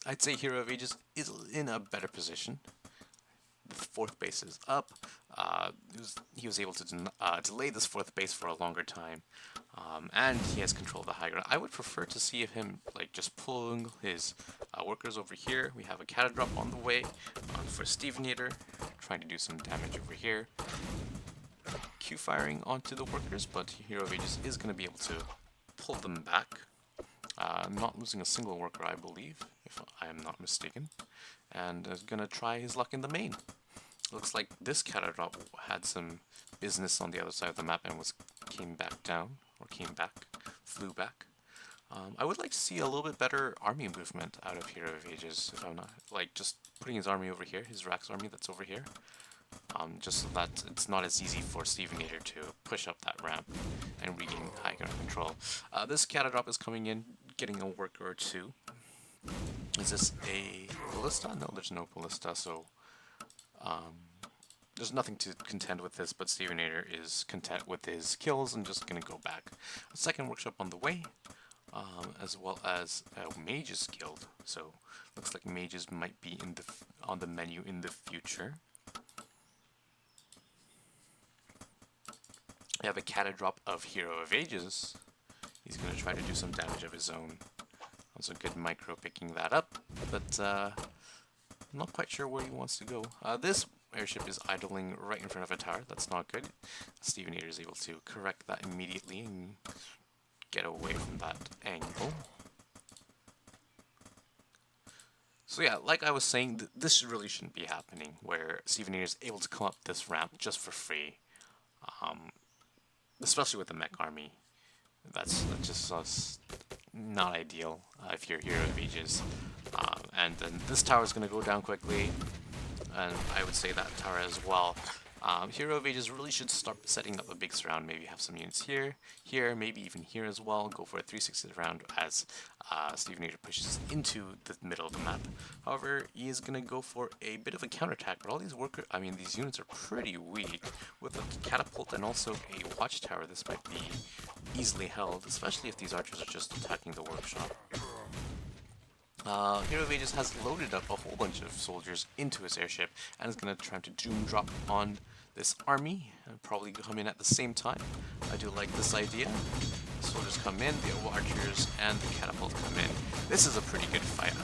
I'd say heroofages is in a better position. The 4th base is up. He was able to delay this 4th base for a longer time, and he has control of the high ground. I would prefer to see him like just pulling his workers over here. We have a cata drop on the way for Steveinator, trying to do some damage over here. Q firing onto the workers, but heroofages is going to be able to pull them back. Not losing a single worker, I believe, if I am not mistaken. And is going to try his luck in the main. Looks like this cata drop had some business on the other side of the map and flew back. I would like to see a little bit better army movement out of heroofages, if I'm not, like, just putting his army over here, his Rax army that's over here. Just so that it's not as easy for Steveinator to push up that ramp and regain high ground control. This cata drop is coming in, getting a worker or two. Is this a ballista? No, there's no ballista, so there's nothing to contend with this, but Steveinator is content with his kills and just gonna go back. A second workshop on the way, as well as mages guild. So looks like mages might be on the menu in the future. We have a cata drop of heroofages. He's going to try to do some damage of his own. Also good micro picking that up, but I'm not quite sure where he wants to go. This airship is idling right in front of a tower. That's not good. Steveinator is able to correct that immediately and get away from that angle. So yeah, like I was saying, this really shouldn't be happening, where Steveinator is able to come up this ramp just for free. Especially with the mech army. That's just not ideal if you're heroofages. And then this tower is going to go down quickly, and I would say that tower as well. heroofages really should start setting up a big surround, maybe have some units here, maybe even here as well, go for a 360 round as Steveinator pushes into the middle of the map. However, he is going to go for a bit of a counterattack, but all these these units are pretty weak. With a catapult and also a watchtower, this might be easily held, especially if these archers are just attacking the workshop. heroofages has loaded up a whole bunch of soldiers into his airship and is going to try to doom drop on this army and probably come in at the same time. I do like this idea. The soldiers come in, the archers and the catapult come in. This is a pretty good fight.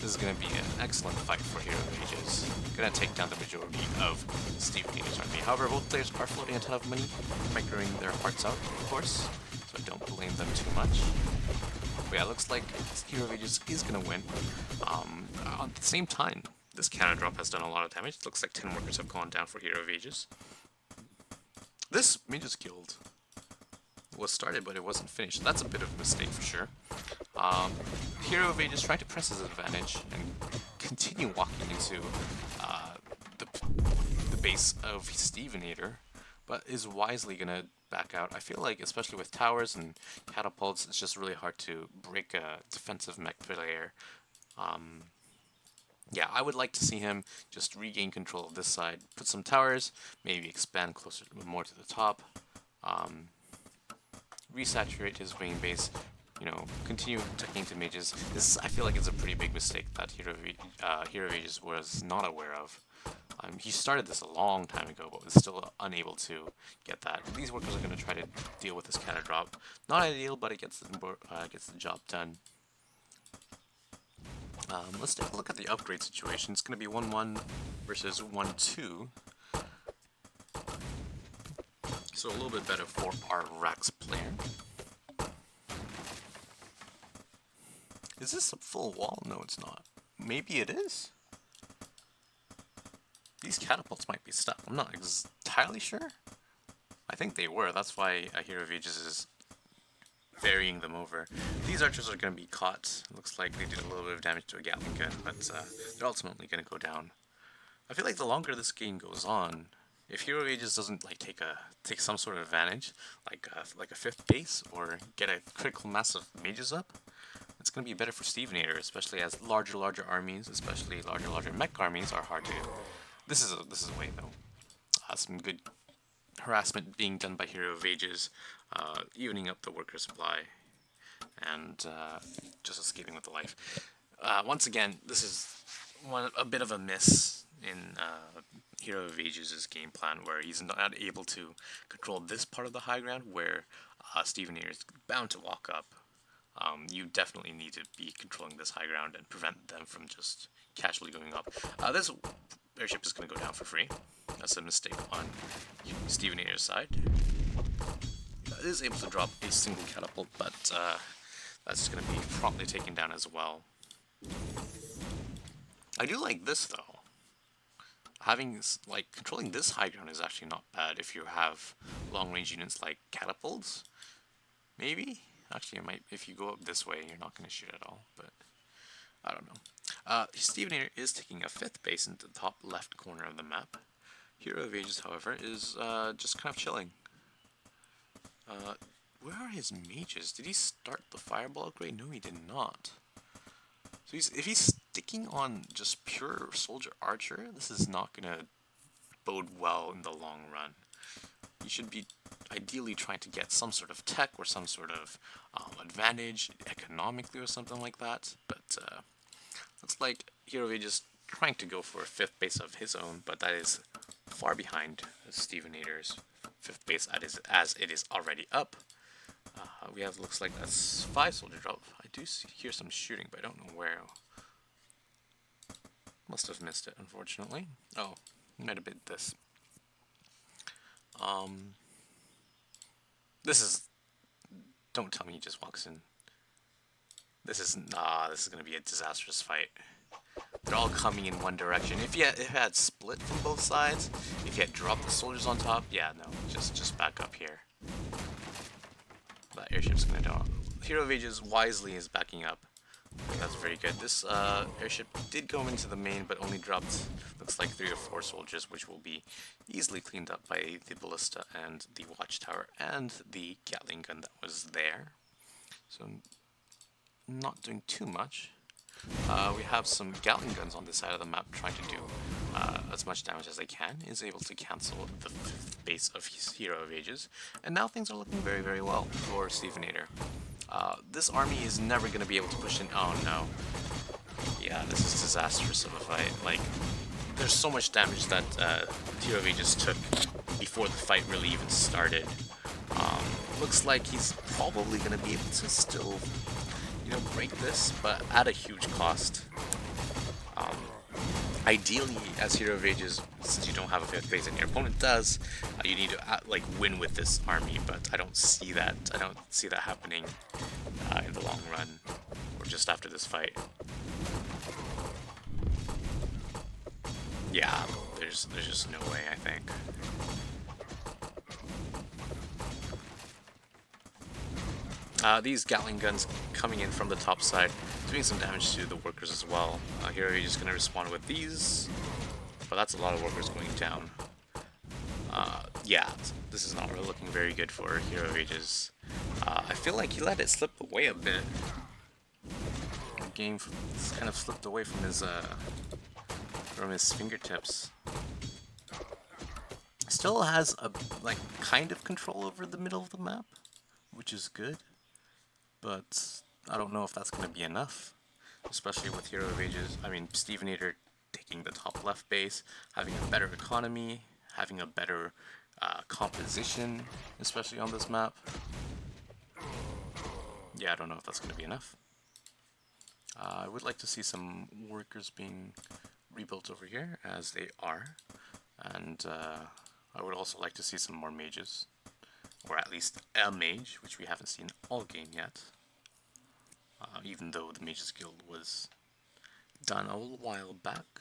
This is going to be an excellent fight for heroofages. Going to take down the majority of Steveinator's army. However, both players are floating a ton of money, microing their hearts out, of course, so I don't blame them too much. But yeah, it looks like heroofages is going to win. At the same time, This counter drop has done a lot of damage. It looks like 10 workers have gone down for Hero of Ages. This Mage's Guild was started, but it wasn't finished. That's a bit of a mistake for sure. Hero of Ages trying to press his advantage and continue walking into the base of Steveinator, but is wisely gonna back out. I feel like, especially with towers and catapults, it's just really hard to break a defensive mech player. Yeah, I would like to see him just regain control of this side, put some towers, maybe expand closer, more to the top, resaturate his main base, you know, continue taking to mages. This, I feel like, is a pretty big mistake that Hero of Ages was not aware of. He started this a long time ago, but was still unable to get that. These workers are going to try to deal with this counter drop. Not ideal, but it gets the job done. Let's take a look at the upgrade situation. It's going to be 1-1 versus 1-2. So a little bit better for our Rax player. Is this a full wall? No, it's not. Maybe it is? These catapults might be stuck. I'm not entirely sure. I think they were. That's why Hero of Ages is varying them over. These archers are going to be caught. Looks like they did a little bit of damage to a Gatling gun, but they're ultimately going to go down. I feel like the longer this game goes on, if Hero of Ages doesn't like take some sort of advantage, like a 5th base or get a critical mass of mages up, it's going to be better for Steveinator, especially as larger armies, especially larger mech armies, are hard to. This is a way though. Some good harassment being done by Hero of Ages, evening up the worker supply, and just escaping with the life. Once again, this is a bit of a miss in Hero of Ages' game plan, where he's not able to control this part of the high ground, where Steveinator is bound to walk up. You definitely need to be controlling this high ground and prevent them from just casually going up. This airship is going to go down for free. That's a mistake on Steveinator's side. It is able to drop a single catapult, but that's going to be promptly taken down as well. I do like this though. Controlling this high ground is actually not bad if you have long range units like catapults. Maybe? Actually, it might. If you go up this way, you're not going to shoot at all, but I don't know. Steveinator is taking a 5th base into the top left corner of the map. Hero of Ages, however, is just kind of chilling. Where are his mages? Did he start the fireball upgrade? No, he did not. So if he's sticking on just pure soldier archer, this is not going to bode well in the long run. You should be ideally trying to get some sort of tech or some sort of advantage economically or something like that, but looks like Hero of Ages trying to go for a 5th base of his own, but that is far behind Steveinator's 5th base as it is already up. We have, looks like that's 5 soldier drop. I do hear some shooting, but I don't know where. Must have missed it, unfortunately. Oh, might have been this. This is. Don't tell me he just walks in. This is going to be a disastrous fight. They're all coming in one direction. If it had split from both sides, if you had dropped the soldiers on top, yeah, no, just back up here. That airship's gonna die. Hero of Ages wisely is backing up. That's very good. This airship did go into the main, but only dropped, looks like 3 or 4 soldiers, which will be easily cleaned up by the ballista and the watchtower and the Gatling gun that was there. So, not doing too much. We have some Gatling guns on this side of the map trying to do as much damage as they can. Is able to cancel the 5th base of his Hero of Ages, and now things are looking very, very well for Steveinator. This army is never going to be able to push in. Oh no. Yeah, this is disastrous of a fight. Like, there's so much damage that Hero of Ages took before the fight really even started. Looks like he's probably going to be able to still, you know, break this, but at a huge cost. Ideally, as Hero of Ages, since you don't have a 5th base and your opponent does, you need to like win with this army. But I don't see that. I don't see that happening in the long run, or just after this fight. Yeah, there's just no way, I think. These Gatling guns coming in from the top side, doing some damage to the workers as well. Here we're just going to respond with these, but that's a lot of workers going down. Yeah, this is not really looking very good for Hero Ages. I feel like he let it slip away a bit. The game kind of slipped away from his fingertips. Still has a kind of control over the middle of the map, which is good. But I don't know if that's going to be enough, especially with Hero of Ages. I mean, Steveinator taking the top left base, having a better economy, having a better composition, especially on this map. Yeah, I don't know if that's going to be enough. I would like to see some workers being rebuilt over here, as they are. And I would also like to see some more mages. Or at least a mage, which we haven't seen all game yet. Even though the Mages Guild was done a little while back.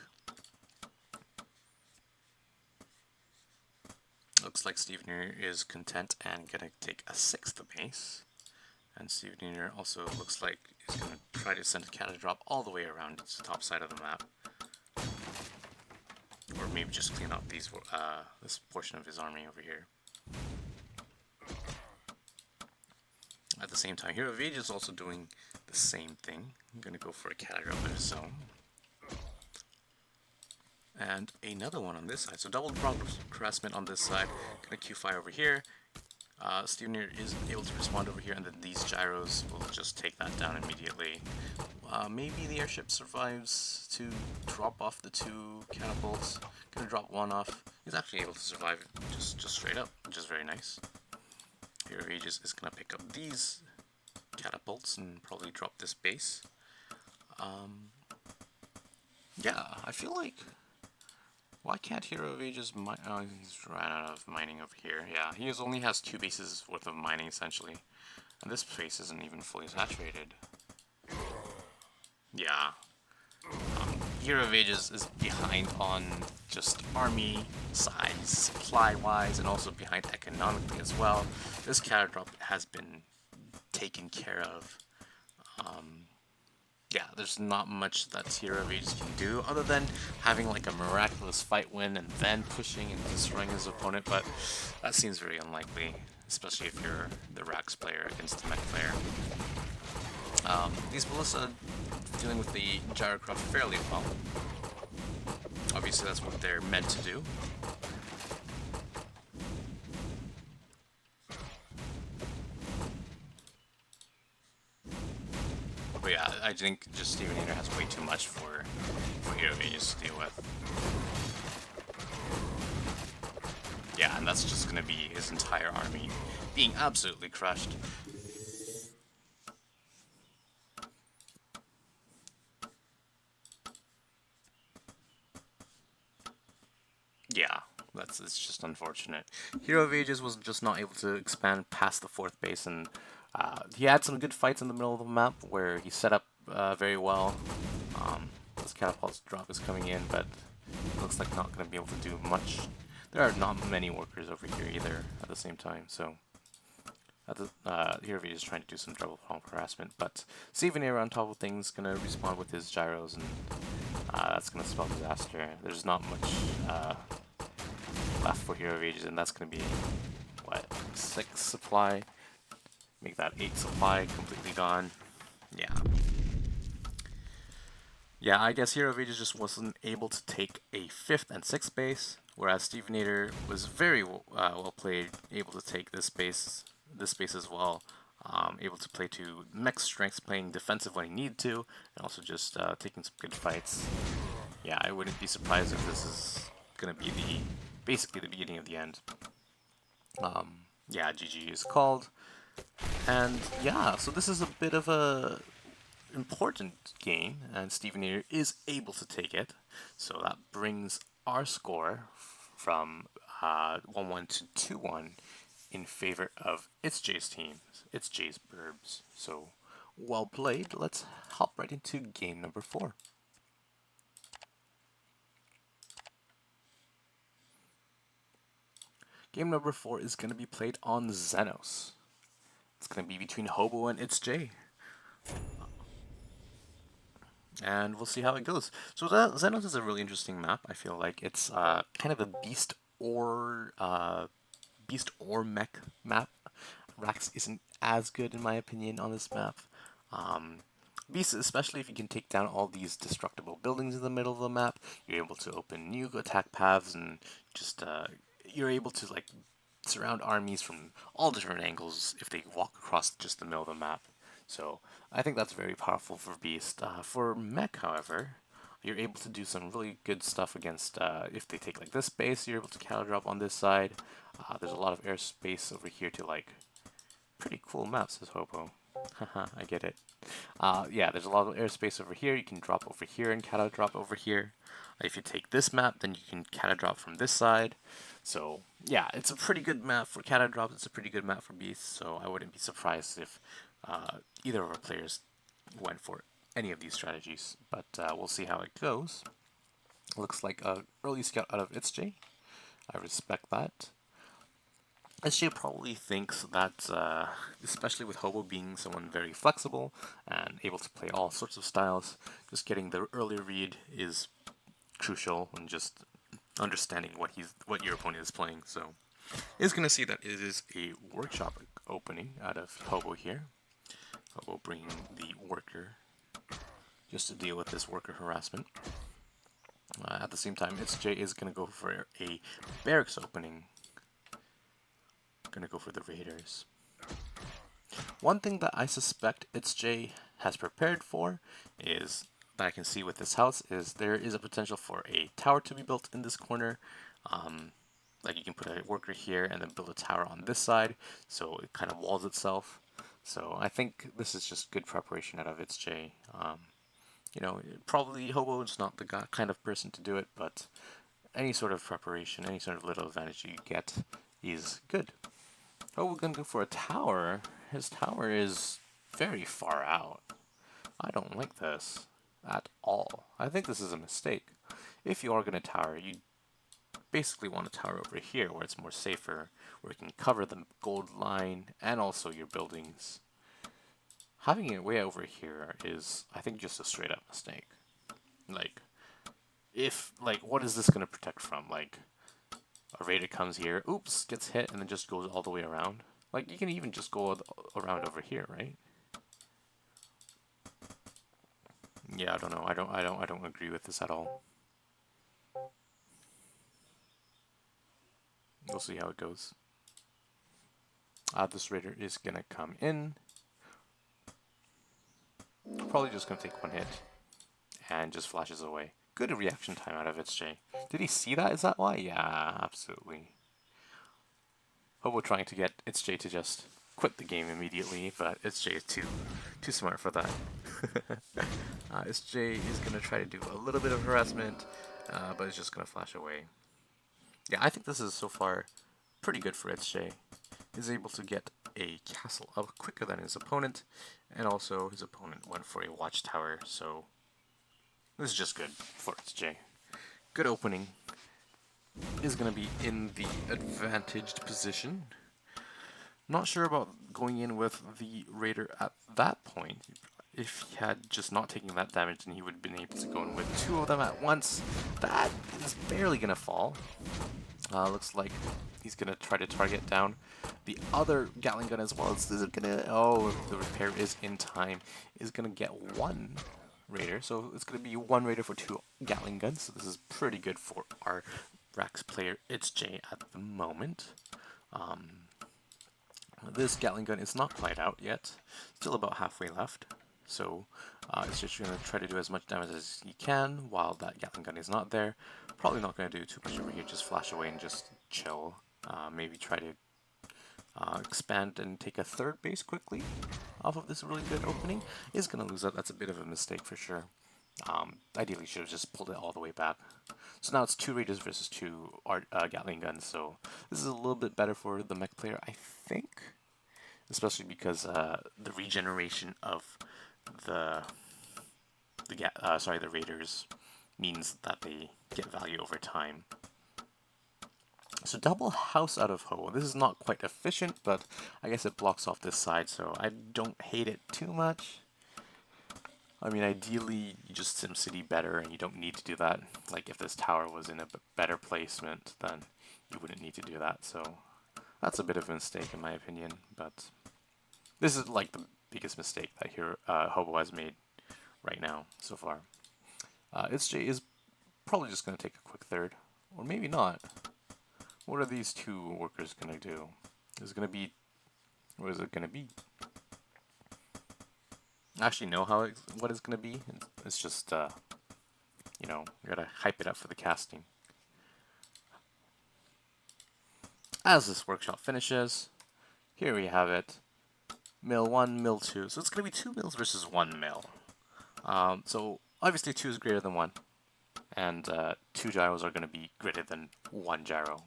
Looks like Steveinator is content and gonna take a 6th base. And Steveinator also looks like he's gonna try to send a Acadia drop all the way around its top side of the map. Or maybe just clean up these this portion of his army over here. At the same time, Hero of Ages is also doing the same thing. I'm going to go for a Acadia of his own. And another one on this side. So double progress harassment on this side. Going to Q5 over here. Steveinator is able to respond over here, and then these gyros will just take that down immediately. Maybe the airship survives to drop off the 2 catapults. Going to drop one off. He's actually able to survive just straight up, which is very nice. Hero of Ages is going to pick up these catapults and probably drop this base. Yeah, I feel like... Why can't Hero of Ages mine? Oh, he's ran out of mining over here. Yeah, he only has 2 bases worth of mining, essentially. And this base isn't even fully saturated. Yeah. Hero of Ages is behind on just army size, supply-wise, and also behind economically as well. This Acadia drop has been taken care of. Yeah, there's not much that Hero of Ages can do other than having like a miraculous fight win and then pushing and destroying his opponent, but that seems very unlikely, especially if you're the Rax player against the mech player. These Ballista dealing with the Gyrocraft fairly well. Obviously that's what they're meant to do. But yeah, I think just Steveinator has way too much for Hero of Ages to deal with. Yeah, and that's just going to be his entire army being absolutely crushed. Yeah, it's just unfortunate. Hero of Ages was just not able to expand past the 4th base, and he had some good fights in the middle of the map where he set up very well. This catapult drop is coming in, but it looks like not going to be able to do much. There are not many workers over here either at the same time, so Hero of Ages is trying to do some double pump harassment, but Steveinator on top of things going to respond with his gyros, and that's going to spell disaster. There's not much left for Hero of Ages, and that's going to be, what, 6 supply? Make that 8 supply completely gone. Yeah. Yeah, I guess Hero of Ages just wasn't able to take a 5th and 6th base, whereas Steveinator was very well played, able to take this base as well. Able to play to mech strengths, playing defensive when he needed to, and also just taking some good fights. Yeah, I wouldn't be surprised if this is going to be basically the beginning of the end. Yeah, GG is called. And yeah, so this is a bit of a important game, and Steveinator is able to take it. So that brings our score from 1-1 to 2-1 in favor of itzJ's team. itzJ's Birbs. So well played. Let's hop right into game number 4. Game number 4 is going to be played on Xenos. It's going to be between Hobo and itzJ. And we'll see how it goes. So Xenos is a really interesting map. I feel like it's kind of a beast or mech map. Rax isn't as good in my opinion on this map. Beast, especially if you can take down all these destructible buildings in the middle of the map, you're able to open new attack paths and just you're able to like surround armies from all different angles if they walk across just the middle of the map. So I think that's very powerful for Beast. For Mech, however, you're able to do some really good stuff against, if they take like this base, you're able to counter drop on this side. There's a lot of airspace over here to like, pretty cool map, says Hobo. Haha, I get it. Yeah, there's a lot of airspace over here. You can drop over here and counter drop over here. If you take this map, then you can counter drop from this side. So yeah, it's a pretty good map for counter drops. It's a pretty good map for Beasts. So I wouldn't be surprised if either of our players went for any of these strategies. But we'll see how it goes. Looks like an early scout out of itzJ. I respect that. itzJ probably thinks that, especially with Hobo being someone very flexible and able to play all sorts of styles, just getting the early read is crucial and just understanding what your opponent is playing. So is going to see that it is a workshop opening out of Hobo here. Hobo bringing the worker just to deal with this worker harassment. At the same time, itzJ is going to go for a barracks opening. Going to go for the raiders. One thing that I suspect itzJ has prepared for is that I can see with this house is there is a potential for a tower to be built in this corner. Like you can put a worker here and then build a tower on this side, so it kind of walls itself. So I think this is just good preparation out of itzJ. You know, probably Hobo is not the kind of person to do it, but any sort of preparation, any sort of little advantage you get is good. Oh, we're gonna go for a tower. His tower is very far out. I don't like this at all. I think this is a mistake. If you are gonna tower, you basically want a tower over here where it's more safer, where you can cover the gold line and also your buildings. Having it way over here is, I think, just a straight up mistake. Like, what is this gonna protect from? Like, a raider comes here, oops, gets hit, and then just goes all the way around. Like, you can even just go around over here, right? Yeah, I don't know. I don't agree with this at all. We'll see how it goes. This raider is gonna come in. Probably just gonna take one hit and just flashes away. Good reaction time out of itzJ. Did he see that? Is that why? Yeah, absolutely. Hobo trying to get itzJ to just quit the game immediately, but itzJ is too smart for that. itzJ is gonna try to do a little bit of harassment, but it's just gonna flash away. Yeah, I think this is so far pretty good for itzJ. He's able to get a castle up quicker than his opponent, and also his opponent went for a watchtower, so this is just good for itzJ. Good opening. Is going to be in the advantaged position. Not sure about going in with the raider at that point. If he had just not taken that damage, then he would have been able to go in with two of them at once. That is barely going to fall. Looks like he's going to try to target down the other Gatling gun as well. Is it going to... Oh, the repair is in time. Is going to get one raider. So it's going to be one raider for two Gatling guns. So this is pretty good for our Rax player itzJ at the moment. This Gatling gun is not quite out yet. Still about halfway left. So it's just going to try to do as much damage as he can while that Gatling gun is not there. Probably not going to do too much over here, just flash away and just chill. Maybe try to expand and take a third base quickly off of this really good opening. Is going to lose that. That's a bit of a mistake for sure. Ideally should have just pulled it all the way back. So now it's two raiders versus two Gatling guns, so this is a little bit better for the mech player, I think. Especially because the regeneration of the raiders means that they get value over time. So double house out of Hobo. This is not quite efficient, but I guess it blocks off this side, so I don't hate it too much. I mean, ideally, you just SimCity better, and you don't need to do that. Like, if this tower was in a better placement, then you wouldn't need to do that, so that's a bit of a mistake in my opinion, but this is like the biggest mistake that Hobo has made right now, so far. itzJ is probably just going to take a quick third, or maybe not. What are these two workers going to do? Is it going to be... What is it going to be? I actually know what it's going to be. It's just, you know, you gotta hype it up for the casting. As this workshop finishes, here we have it. Mill 1, mill 2. So it's going to be 2 mills versus 1 mill. So obviously 2 is greater than 1. And 2 gyros are going to be greater than 1 gyro.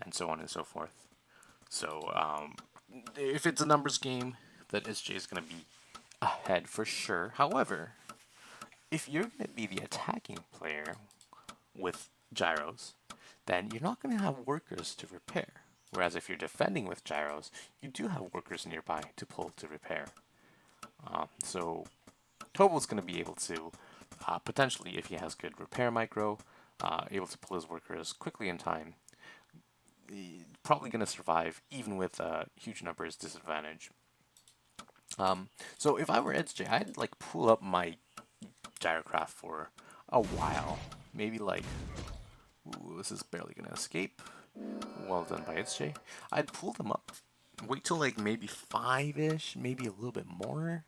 And so on and so forth. So if it's a numbers game, then itzJ is going to be ahead for sure. However, if you're going to be the attacking player with gyros, then you're not going to have workers to repair. Whereas if you're defending with gyros, you do have workers nearby to pull to repair. So Hobo's going to be able to, potentially, if he has good repair micro, able to pull his workers quickly in time. Probably going to survive even with huge numbers disadvantage. So if I were itzJ, I'd like pull up my gyrocraft for a while. Maybe like, ooh, this is barely going to escape. Well done by itzJ. I'd pull them up. Wait till like maybe 5-ish, maybe a little bit more.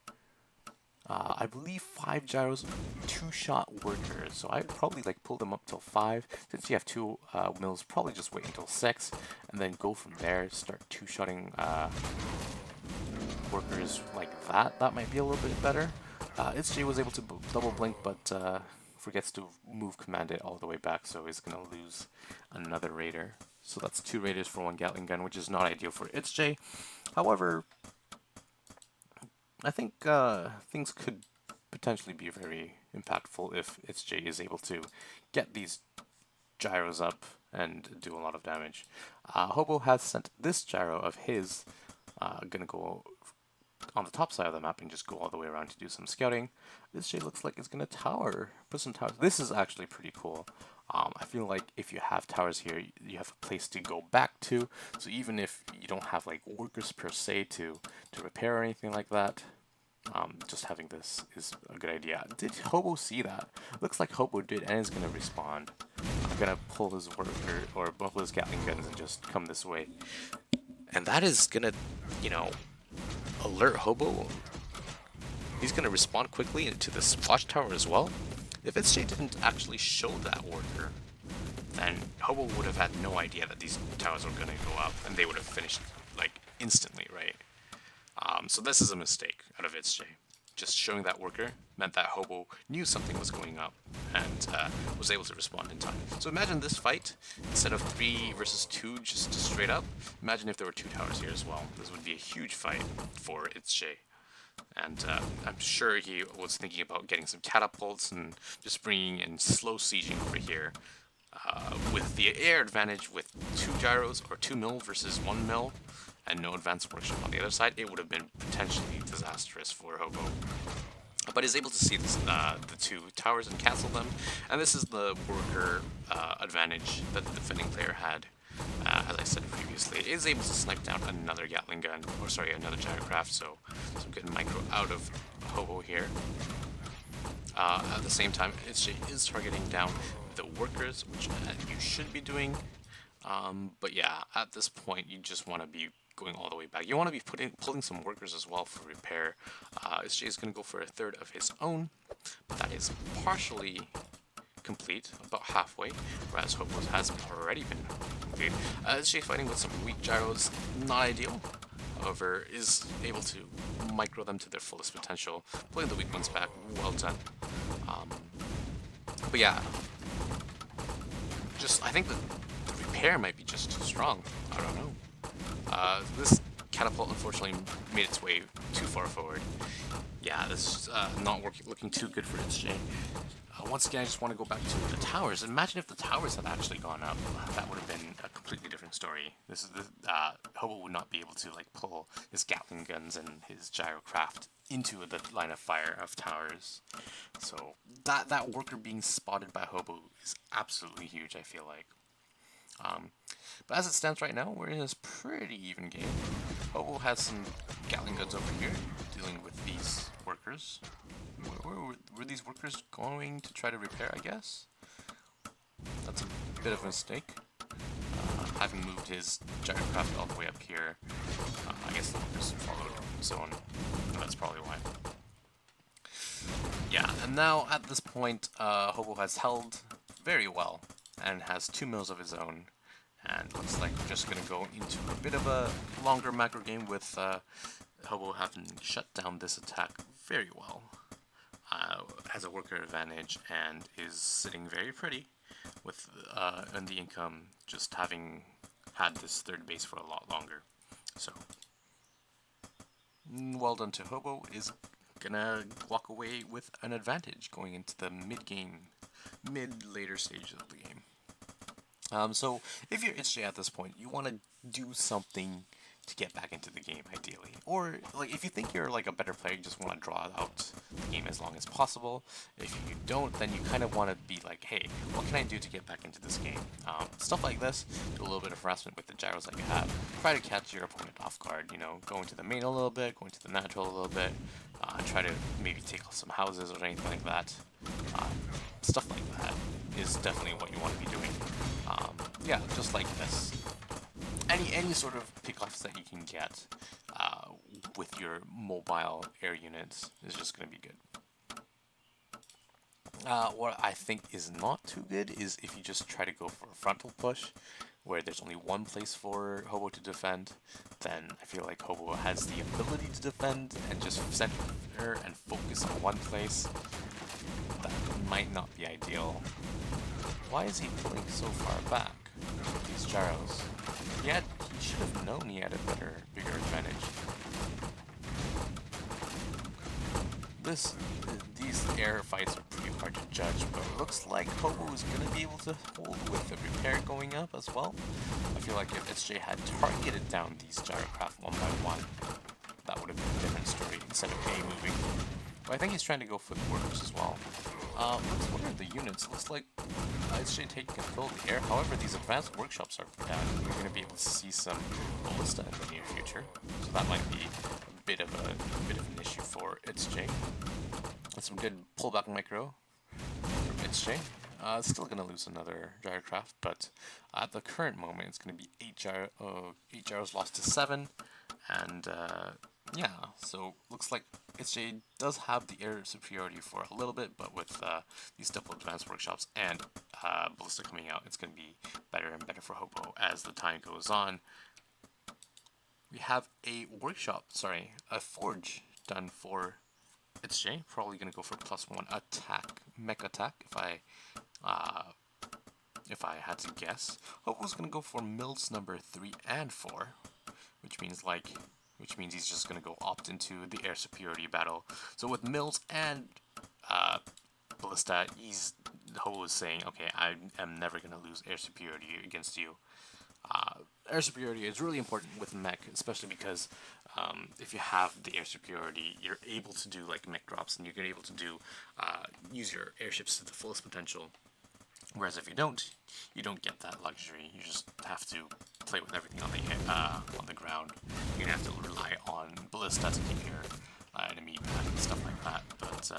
I believe 5 gyros, 2-shot workers. So I'd probably like pull them up till 5. Since you have 2 mills, probably just wait until 6, and then go from there. Start 2-shotting workers like that. That might be a little bit better. itzJ was able to double blink, but forgets to move command it all the way back, so he's gonna lose another raider. So that's 2 raiders for 1 Gatling gun, which is not ideal for itzJ. However, I think things could potentially be very impactful if itzJ is able to get these gyros up and do a lot of damage. Hobo has sent this gyro of his, gonna go on the top side of the map and just go all the way around to do some scouting. itzJ looks like it's gonna put some towers. This is actually pretty cool. I feel like if you have towers here, you have a place to go back to. So even if you don't have like workers per se to repair or anything like that, just having this is a good idea. Did Hobo see that? Looks like Hobo did, and is gonna respond. I'm gonna pull his worker or both his Gatling guns and just come this way, and that is gonna, you know, alert Hobo. He's gonna respond quickly into this watchtower as well. If itzJ didn't actually show that worker, then Hobo would have had no idea that these towers were going to go up, and they would have finished, like, instantly, right? So this is a mistake out of itzJ. Just showing that worker meant that Hobo knew something was going up, and was able to respond in time. So imagine this fight, instead of 3 versus 2, just straight up, imagine if there were 2 towers here as well. This would be a huge fight for itzJ. And I'm sure he was thinking about getting some catapults and just bringing in slow sieging over here. With the air advantage with 2 gyros or 2 mil versus 1 mil and no advanced workshop on the other side, it would have been potentially disastrous for Hobo. But he's able to see this, the 2 towers and cancel them, and this is the worker advantage that the defending player had. As I said previously, it is able to snipe down another Gatling gun, or sorry, another gyrocraft, so some good micro out of Hobo here. At the same time, itzJ is targeting down the workers, which you should be doing. But yeah, at this point, you just want to be going all the way back. You want to be pulling some workers as well for repair. itzJ is going to go for a third of his own, but that is partially complete, about halfway, whereas Hobo's has already been complete. itzJ fighting with some weak gyros, not ideal. However, is able to micro them to their fullest potential, pulling the weak ones back. Well done. But yeah, just I think the repair might be just too strong. I don't know. This catapult unfortunately made its way too far forward. Yeah, this is not looking too good for itzJ. Once again, I just want to go back to the towers. Imagine if the towers had actually gone up. That would have been a completely different story. This is the Hobo would not be able to like pull his Gatling guns and his gyrocraft into the line of fire of towers. So that worker being spotted by Hobo is absolutely huge, I feel like. But as it stands right now, we're in this pretty even game. Hobo has some Gatling guns over here, dealing with these workers. Were these workers going to try to repair, I guess? That's a bit of a mistake. Having moved his gyrocraft all the way up here, I guess the workers followed zone. That's probably why. Yeah, and now at this point, Hobo has held very well and has 2 mills of his own. And looks like we're just going to go into a bit of a longer macro game with Hobo having shut down this attack very well. Has a worker advantage and is sitting very pretty with and the income just having had this third base for a lot longer. So, well done to Hobo, is gonna walk away with an advantage going into the mid-later stages of the game. So if you're itzJ at this point, you want to do something to get back into the game, ideally. Or, like, if you think you're, like, a better player, you just want to draw out the game as long as possible. If you don't, then you kind of want to be like, hey, what can I do to get back into this game? Stuff like this, do a little bit of harassment with the gyros that you have. Try to catch your opponent off guard, you know, go into the main a little bit, go into the natural a little bit, try to maybe take some houses or anything like that. Stuff like that is definitely what you want to be doing. Yeah, just like this. Any sort of pickoffs that you can get with your mobile air units is just going to be good. What I think is not too good is if you just try to go for a frontal push, where there's only one place for Hobo to defend, then I feel like Hobo has the ability to defend and just center and focus on one place. That might not be ideal. Why is he pulling so far back with these gyros? He should have known he had a bigger advantage. These air fights are pretty hard to judge, but it looks like Hobo is going to be able to hold with the repair going up as well. I feel like if itzJ had targeted down these gyrocraft one by one, that would have been a different story instead of A moving. But I think he's trying to go for the workers as well. What are the units? Looks like itzJ taking control of the air. However, these advanced workshops are down. We're going to be able to see some ballista in the near future, so that might be a bit of an issue for itzJ. That's some good pullback micro from itzJ. Still going to lose another gyrocraft, but at the current moment, it's going to be 8 gyros lost to 7, and yeah, so looks like itzJ does have the air superiority for a little bit, but with these double advanced workshops and ballista coming out, it's going to be better and better for Hobo as the time goes on. We have a forge done for itzJ. Probably going to go for +1 attack, mech attack, if I had to guess. Hobo's going to go for mills number 3 and 4, which means he's just going to go opt into the air superiority battle. So with mills and ballista, Hobo is saying, okay, I am never going to lose air superiority against you. Air superiority is really important with mech, especially because if you have the air superiority, you're able to do like mech drops, and you're able to do use your airships to the fullest potential. Whereas if you don't get that luxury. You just have to play with everything on the ground. You're gonna have to rely on ballista to keep your enemy back and stuff like that. But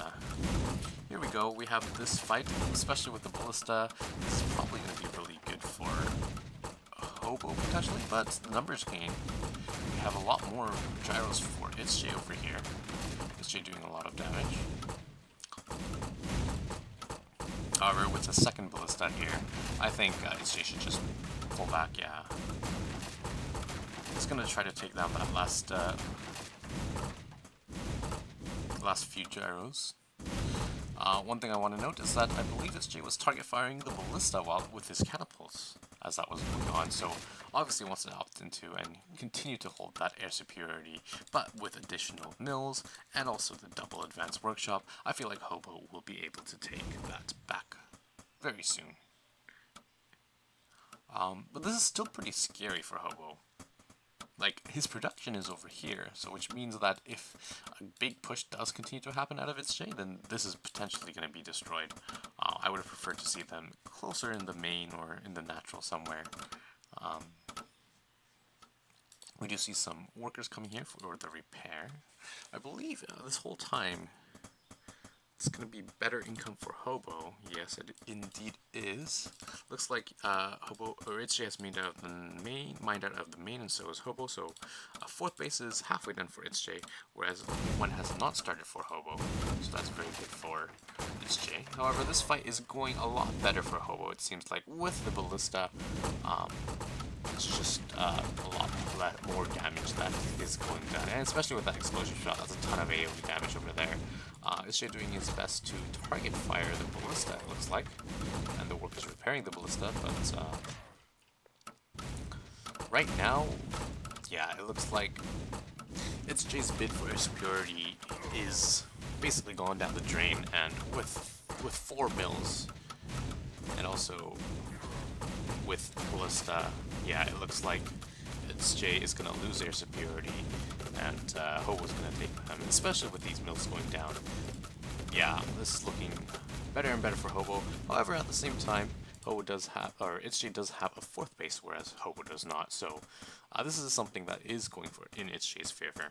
here we go. We have this fight, especially with the ballista. This is probably gonna be really good for Hobo potentially, but the numbers game. We have a lot more gyros for itzJ over here. itzJ doing a lot of damage. However, with the second ballista here, I think itzJ should just pull back, yeah. It's gonna try to take down that last few gyros. One thing I want to note is that I believe itzJ was target firing the ballista with his catapults. as that was going on. So obviously wants to opt into and continue to hold that air superiority, but with additional mills and also the double advanced workshop, I feel like Hobo will be able to take that back very soon. But this is still pretty scary for Hobo. Like, his production is over here, so which means that if a big push does continue to happen out of itzJ, then this is potentially going to be destroyed. I would have preferred to see them closer in the main or in the natural somewhere. We do see some workers coming here for the repair. I believe this whole time it's going to be better income for Hobo. Yes, it indeed is. Looks like Hobo or itzJ has mined out of the main, and so is Hobo. So fourth base is halfway done for itzJ, whereas one has not started for Hobo. So that's very good for itzJ. However, this fight is going a lot better for Hobo. It seems like with the ballista, it's just a lot more damage that is going down, and especially with that explosion shot, that's a ton of AoE damage over there. itzJ doing his best to target fire the ballista, it looks like, and the workers repairing the ballista, but right now, yeah, it looks like itzJ's bid for air superiority is basically gone down the drain, and with 4 mills, and also with ballista, yeah, it looks like itzJ is going to lose air superiority, and Hobo's going to take them, especially with these mills going down. Yeah, this is looking better and better for Hobo. However, at the same time, itzJ does have a fourth base, whereas Hobo does not. So this is something that is going for in itzJ's favor.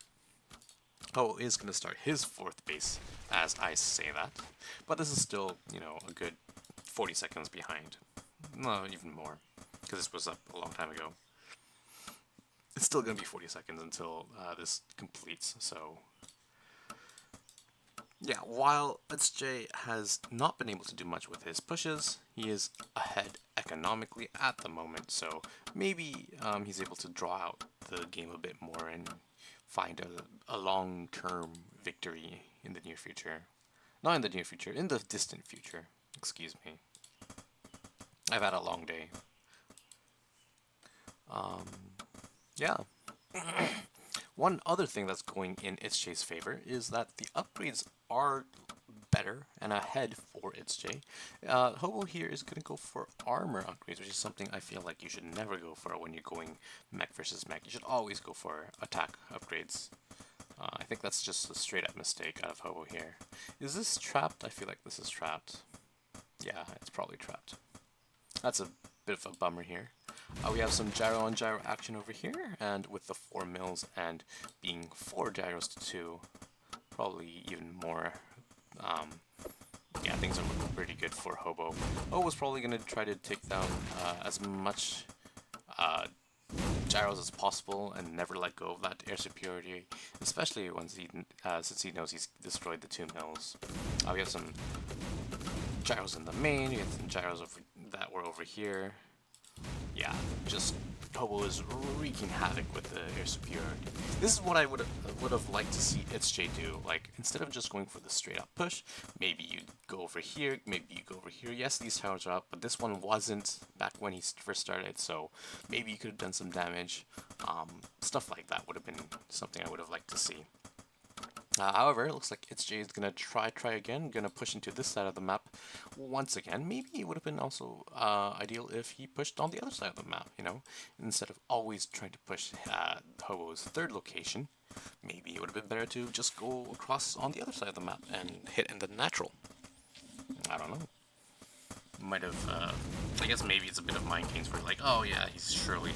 Hobo is going to start his fourth base as I say that, but this is still, you know, a good 40 seconds behind. No, even more, because this was up a long time ago. It's still going to be 40 seconds until this completes, so yeah, while itzJ has not been able to do much with his pushes, he is ahead economically at the moment, so maybe he's able to draw out the game a bit more and find a long-term victory in the near future. Not in the near future, in the distant future, excuse me. I've had a long day. Yeah. One other thing that's going in itzJ's favor is that the upgrades are better and ahead for itzJ. Hobo here is going to go for armor upgrades, which is something I feel like you should never go for when you're going mech versus mech. You should always go for attack upgrades. I think that's just a straight up mistake out of Hobo here. Is this trapped? I feel like this is trapped. Yeah, it's probably trapped. That's a bit of a bummer here. We have some gyro on gyro action over here, and with the 4 mills and being 4 gyros to 2, probably even more. Yeah, things are looking pretty good for Hobo. Hobo's probably going to try to take down as much gyros as possible and never let go of that air superiority, especially once since he knows he's destroyed the 2 mills. We have some gyros in the main, we have some gyros that were over here. Yeah, just Hobo is wreaking havoc with the air superiority. This is what I would have liked to see itzJ do. Like, instead of just going for the straight up push, maybe you go over here, maybe you go over here. Yes, these towers are up, but this one wasn't back when he first started, so maybe you could have done some damage. Stuff like that would have been something I would have liked to see. However, it looks like itzJ is going to try again, going to push into this side of the map once again. Maybe it would have been also ideal if he pushed on the other side of the map, you know, instead of always trying to push Hobo's third location. Maybe it would have been better to just go across on the other side of the map and hit in the natural. I don't know. Might have, I guess maybe it's a bit of mind games where like, oh yeah, he's surely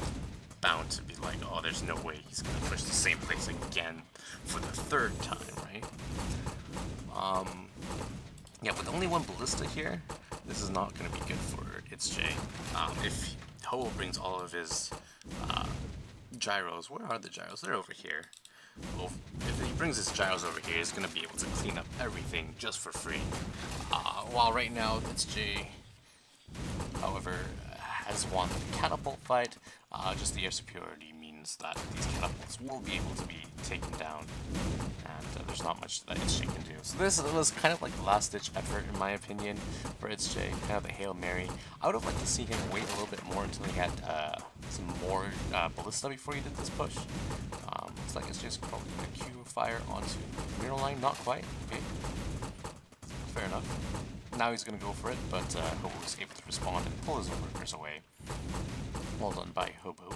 bound to be like, oh, there's no way he's going to push the same place again for the 3rd time, right? Yeah, with only 1 ballista here, this is not going to be good for itzJ. If Hobo brings all of his gyros, where are the gyros? They're over here. Well, if he brings his gyros over here, he's going to be able to clean up everything just for free. While right now, itzJ, however, has won the catapult fight. Just the air superiority means that these catapults will be able to be taken down, and there's not much that itzJ can do. So this was kind of like the last-ditch effort, in my opinion, for itzJ, kind of the Hail Mary. I would have liked to see him wait a little bit more until he had some more ballista before he did this push. Looks like itzJ's probably going to Q fire onto Mirror Line. Not quite. Okay. Fair enough. Now he's going to go for it, but Hobo was able to respond and pull his workers away. Well done by Hobo.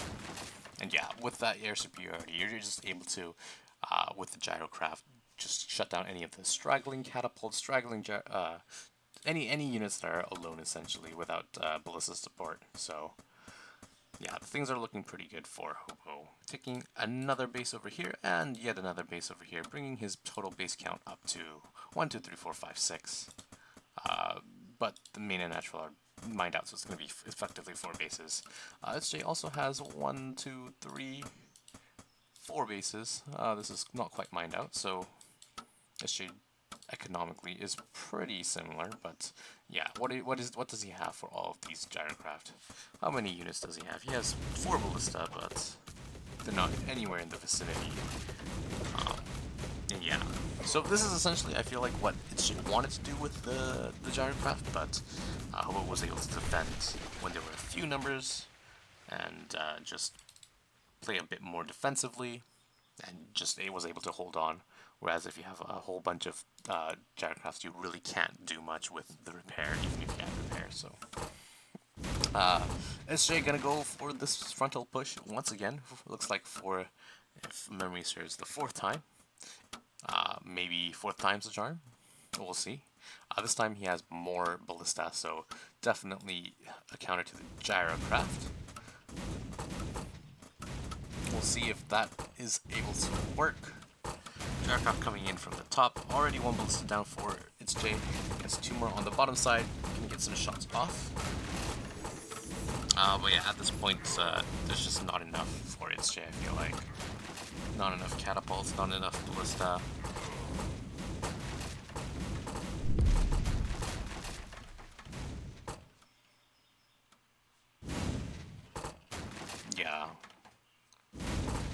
And yeah, with that air superiority, you're just able to, with the gyrocraft, just shut down any of the straggling catapults, any units that are alone essentially without ballista support. So yeah, things are looking pretty good for Hobo. Taking another base over here and yet another base over here, bringing his total base count up to 1, 2, 3, 4, 5, 6. But the main and natural are mined out, so it's going to be effectively 4 bases. itzJ also has 1, 2, 3, 4 bases. This is not quite mined out, so itzJ economically is pretty similar. But yeah, what does he have for all of these gyrocraft? How many units does he have? He has 4 ballista, but they're not anywhere in the vicinity. And yeah, so this is essentially, I feel like, what itzJ wanted to do with the gyrocraft, but Hobo was able to defend when there were a few numbers, and just play a bit more defensively, and just was able to hold on. Whereas if you have a whole bunch of gyrocrafts, you really can't do much with the repair, even if you have repair. So itzJ gonna go for this frontal push once again. Looks like for, if memory serves, the 4th time. Maybe 4th time's the charm. We'll see. This time he has more ballista, so definitely a counter to the gyrocraft. We'll see if that is able to work. Gyrocraft coming in from the top. Already 1 ballista down for itzJ. Gets 2 more on the bottom side. Can get some shots off. But yeah, at this point, there's just not enough for itzJ, I feel like. Not enough catapults, not enough ballista. Yeah.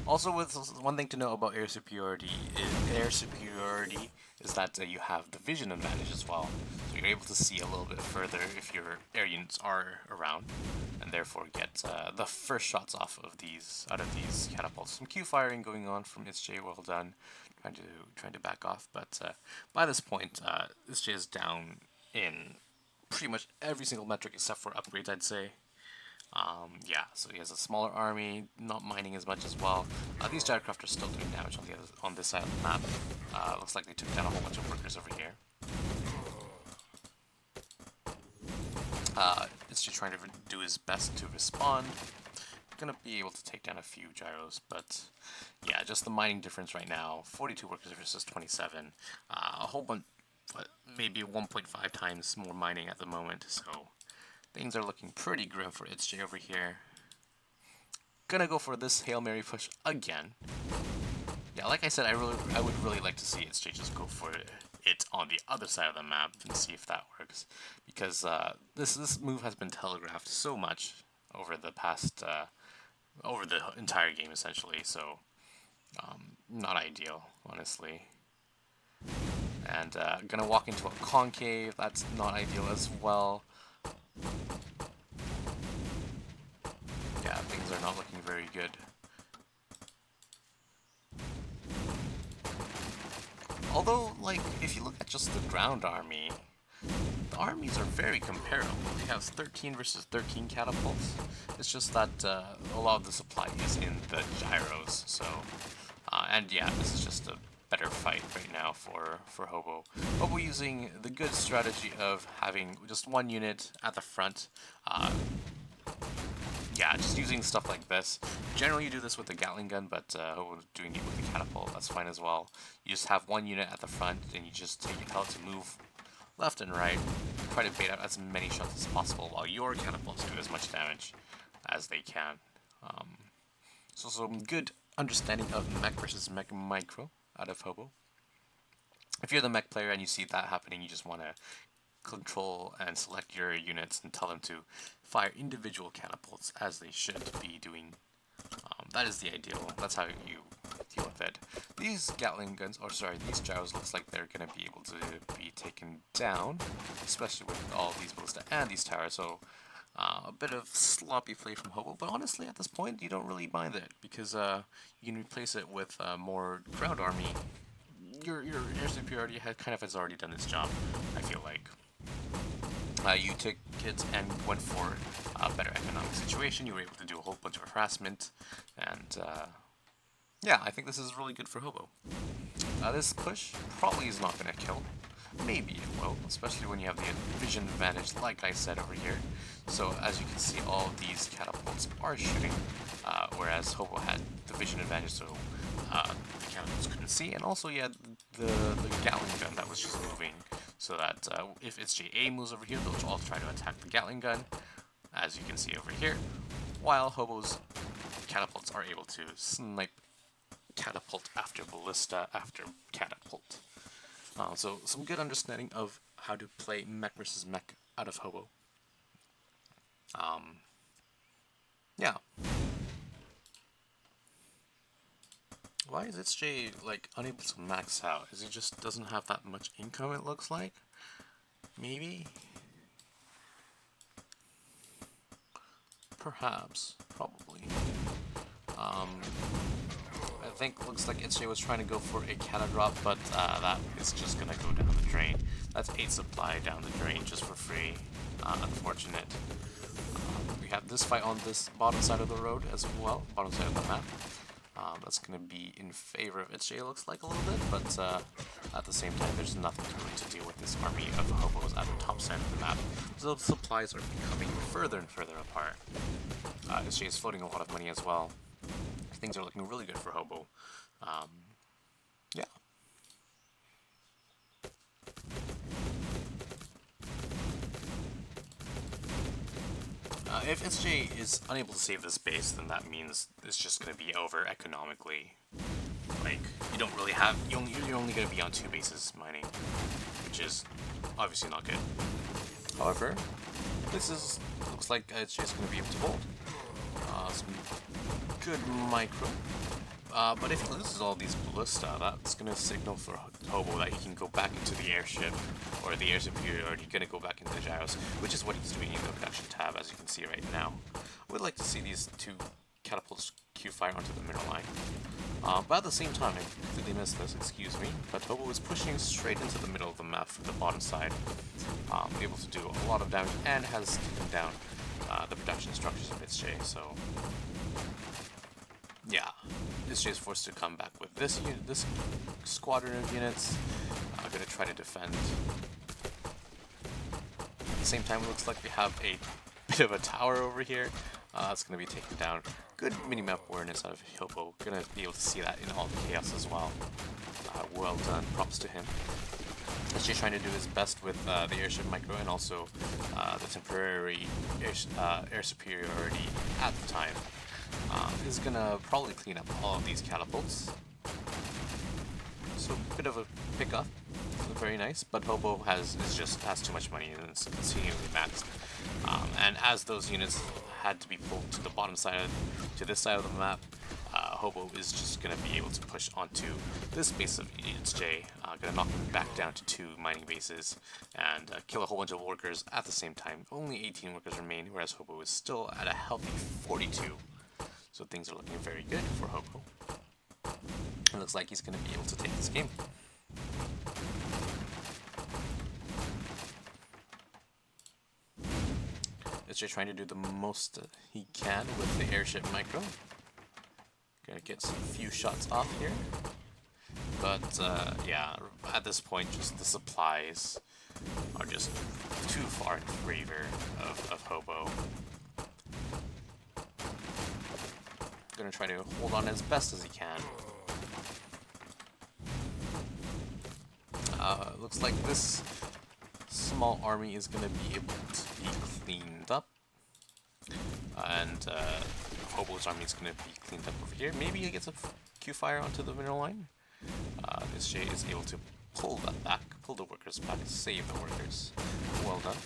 Also, with one thing to know about air superiority is that you have the vision advantage as well. So you're able to see a little bit further if your air units are around, and therefore get the first shots off of out of these catapults. Some Q firing going on from itzJ. Well done, trying to back off. But by this point, itzJ is down in pretty much every single metric except for upgrades, I'd say. Yeah, so he has a smaller army, not mining as much as well. These gyrocraft are still doing damage on this side of the map. Looks like they took down a whole bunch of workers over here. It's just trying to do his best to respond. Gonna be able to take down a few gyros, but yeah, just the mining difference right now: 42 workers versus 27. A whole bunch, maybe 1.5 times more mining at the moment. So things are looking pretty grim for itzJ over here. Gonna go for this Hail Mary push again. Yeah, like I said, I would really like to see itzJ just go for it on the other side of the map and see if that works, because this move has been telegraphed so much over the past over the entire game essentially. So not ideal, honestly. And gonna walk into a concave. That's not ideal as well. Yeah, things are not looking very good. Although, like, if you look at just the ground army, the armies are very comparable. They have 13 versus 13 catapults. It's just that a lot of the supply is in the gyros. So, and yeah, this is just a better fight right now for Hobo. Hobo using the good strategy of having just 1 unit at the front. Yeah, just using stuff like this. Generally you do this with the Gatling gun, but Hobo doing it with the catapult, that's fine as well. You just have 1 unit at the front, and you just take your pellet to move left and right, try to bait out as many shots as possible while your catapults do as much damage as they can. So some good understanding of mech versus mech micro out of Hobo. If you're the mech player and you see that happening, you just want to control and select your units and tell them to fire individual catapults as they should be doing. That is the ideal. That's how you deal with it. These Gatling guns, or sorry, these gyros looks like they're going to be able to be taken down, especially with all these ballista and these towers, so a bit of sloppy play from Hobo, but honestly at this point you don't really mind it, because you can replace it with more ground army. Your air superiority has already done its job, I feel like. You took it and went for a better economic situation. You were able to do a whole bunch of harassment, and yeah, I think this is really good for Hobo. This push probably is not going to kill. Maybe it will, especially when you have the vision advantage, like I said over here. So as you can see, all of these catapults are shooting, whereas Hobo had the vision advantage, so the catapults couldn't see. And also, you had the Gatling gun that was just moving, so that if itzJA moves over here, they'll all try to attack the Gatling gun, as you can see over here, while Hobo's catapults are able to snipe catapult after ballista after catapult. So some good understanding of how to play mech versus mech out of Hobo. Yeah. Why is itzJ like unable to max out? Is he just doesn't have that much income, it looks like? Maybe? Perhaps. Probably. I think looks like itzJ was trying to go for a cata drop, but that is just gonna go down the drain. That's 8 supply down the drain just for free. Unfortunate. We have this fight on this bottom side of the road as well, bottom side of the map. That's gonna be in favor of itzJ, looks like a little bit, but at the same time there's nothing really to deal with this army of Hobos at the top side of the map. So the supplies are becoming further and further apart. itzJ is floating a lot of money as well. Things are looking really good for Hobo. Yeah. If itzJ is unable to save this base, then that means it's just going to be over economically. Like, you don't really have, you're only going to be on 2 bases mining, which is obviously not good. However, looks like itzJ is going to be able to hold. Some good micro. But if he loses all these ballista, that's going to signal for Hobo that he can go back into the airship, or the air superiority, going to go back into the gyros, which is what he's doing in the production tab, as you can see right now. I would like to see these 2 catapults Q-fire onto the middle line. But at the same time, I completely missed this, excuse me, but Hobo is pushing straight into the middle of the map from the bottom side, able to do a lot of damage, and has taken down the production structures of itzJ, so yeah, itzJ is forced to come back with this squadron of units. Going to try to defend. At the same time, it looks like we have a bit of a tower over here. It's going to be taken down. Good minimap awareness out of Hobo. Going to be able to see that in all the chaos as well. Well done. Props to him. itzJ trying to do his best with the airship micro and also the temporary air superiority at the time. Is gonna probably clean up all of these catapults. So a bit of a pickup, very nice. But Hobo has too much money and it's continually maxed. And as those units had to be pulled to the bottom side, to this side of the map, Hobo is just gonna be able to push onto this base of itzJ, gonna knock him back down to 2 mining bases and kill a whole bunch of workers at the same time. Only 18 workers remain, whereas Hobo is still at a healthy 42. So things are looking very good for Hobo. It looks like he's going to be able to take this game. itzJ trying to do the most he can with the airship micro. Gonna get some few shots off here. But yeah, at this point, just the supplies are just too far in favor of Hobo. Gonna try to hold on as best as he can. Looks like this small army is gonna be able to be cleaned up, and Hobo's army is gonna be cleaned up over here. Maybe he gets a Q-fire onto the middle line. itzJ is able to pull that back, pull the workers back, save the workers. Well done.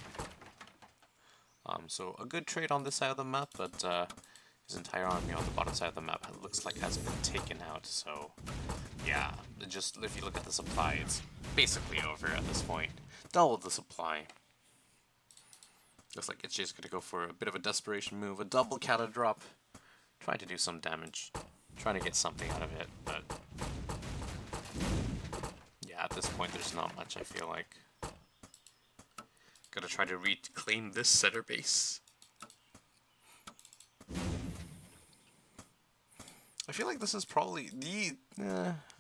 So a good trade on this side of the map, but his entire army on the bottom side of the map looks like has been taken out. So yeah, just if you look at the supply, it's basically over at this point. Double the supply. Looks like itzJ's going to go for a bit of a desperation move, a double counter drop, trying to do some damage, trying to get something out of it, but yeah, at this point there's not much, I feel like. Gotta try to reclaim this center base. I feel like this is probably the...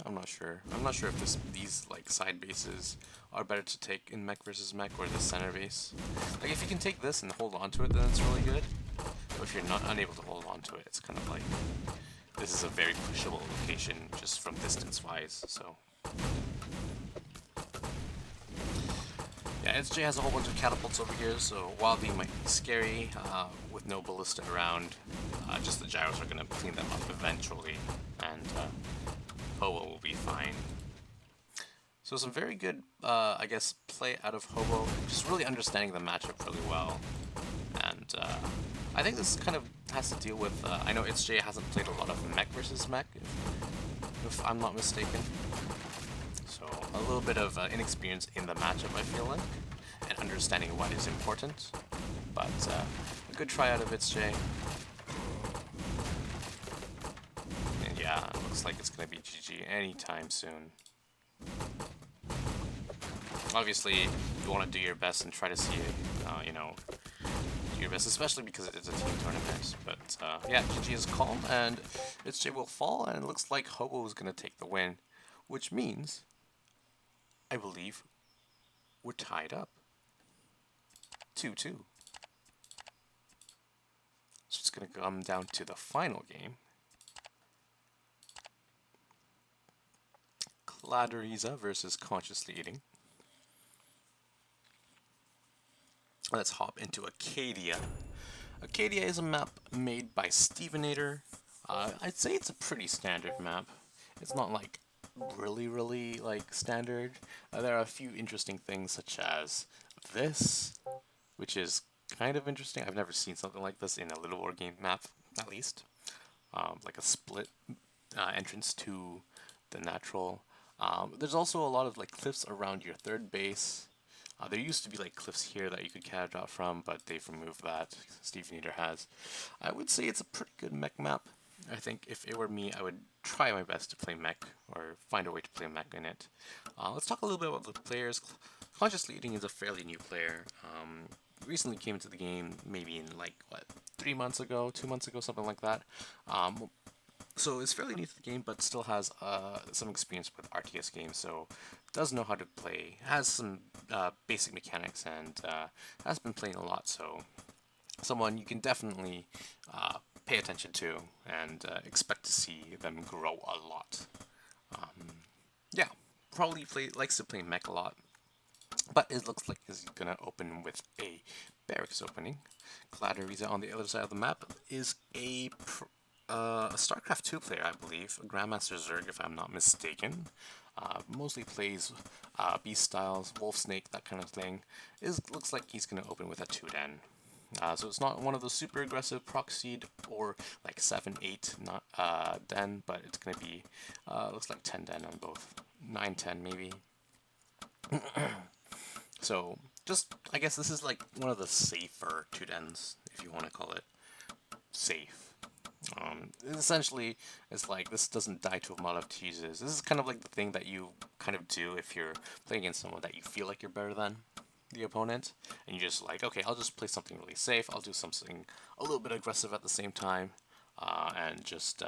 I'm not sure. I'm not sure if these like side bases are better to take in mech versus mech or the center base. Like if you can take this and hold on to it, then it's really good. But if you're not unable to hold on to it, it's kind of like this is a very pushable location just from distance wise. So yeah, itzJ has a whole bunch of catapults over here, so Wadi might be scary with no ballista around. Just the gyros are going to clean them up eventually, and Hobo will be fine. So some very good, I guess, play out of Hobo, just really understanding the matchup really well. And I think this kind of has to deal with, I know itzJ hasn't played a lot of mech versus mech, if I'm not mistaken. So a little bit of inexperience in the matchup, I feel like, and understanding what is important. But a good try out of itzJ. And yeah, it looks like it's going to be GG anytime soon. Obviously, you want to do your best and try to see, you know, do your best, especially because it's a team tournament. But yeah, GG is calm, and itzJ will fall, and it looks like Hobo is going to take the win, which means I believe we're tied up. 2-2. So it's going to come down to the final game. Cladorhiza versus ConsciouslyEating. Let's hop into Acadia. Acadia is a map made by Steveinator. I'd say it's a pretty standard map. It's not like really like standard. There are a few interesting things such as this, which is kind of interesting. I've never seen something like this in a Littlewargame map, at least. Like a split entrance to the natural. There's also a lot of like cliffs around your third base. There used to be like cliffs here that you could catch out from, but they've removed that. Steveinator has. I would say it's a pretty good mech map. I think if it were me, I would try my best to play mech, or find a way to play mech in it. Let's talk a little bit about the players. ConsciouslyEating is a fairly new player. Recently came into the game, maybe in like, what, 3 months ago, 2 months ago, something like that. So it's fairly new to the game, but still has some experience with RTS games, so does know how to play, has some basic mechanics, and has been playing a lot, so someone you can definitely pay attention to and expect to see them grow a lot. Yeah, probably likes to play mech a lot, but it looks like he's going to open with a barracks opening. Cladorhiza on the other side of the map is a StarCraft 2 player, I believe, a Grandmaster Zerg if I'm not mistaken. Mostly plays Beast Styles, Wolf Snake, that kind of thing. Looks like he's going to open with a 2-den. So it's not one of those super aggressive proxied or like 7-8 den, but it's going to be, looks like 10 den on both. 9-10 maybe. So just, I guess this is like one of the safer 2-dens, if you want to call it safe. Essentially, it's like this doesn't die to a lot of teases. This is kind of like the thing that you kind of do if you're playing against someone that you feel like you're better than the opponent, and you're just like, okay, I'll just play something really safe, I'll do something a little bit aggressive at the same time, and just,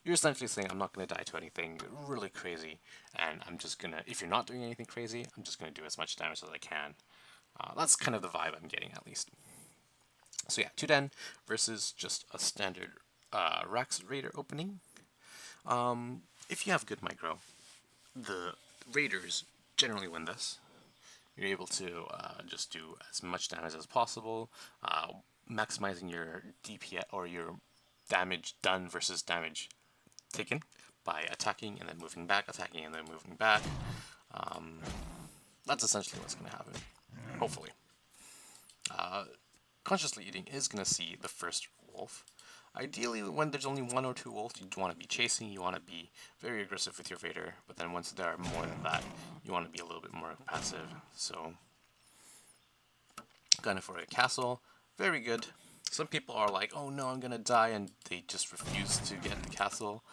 you're essentially saying, I'm not going to die to anything really crazy, and I'm just going to, if you're not doing anything crazy, I'm just going to do as much damage as I can. That's kind of the vibe I'm getting, at least. So yeah, 2-den versus just a standard Rax Raider opening. If you have good micro, the Raiders generally win this. You're able to just do as much damage as possible, maximizing your DPS or your damage done versus damage taken by attacking and then moving back, attacking and then moving back. That's essentially what's going to happen, hopefully. Consciously Eating is going to see the first wolf. Ideally, when there's only one or two wolves, you want to be chasing, you want to be very aggressive with your raider, but then once there are more than that, you want to be a little bit more passive. So, gunning for a castle, very good. Some people are like, oh no, I'm gonna die, and they just refuse to get the castle,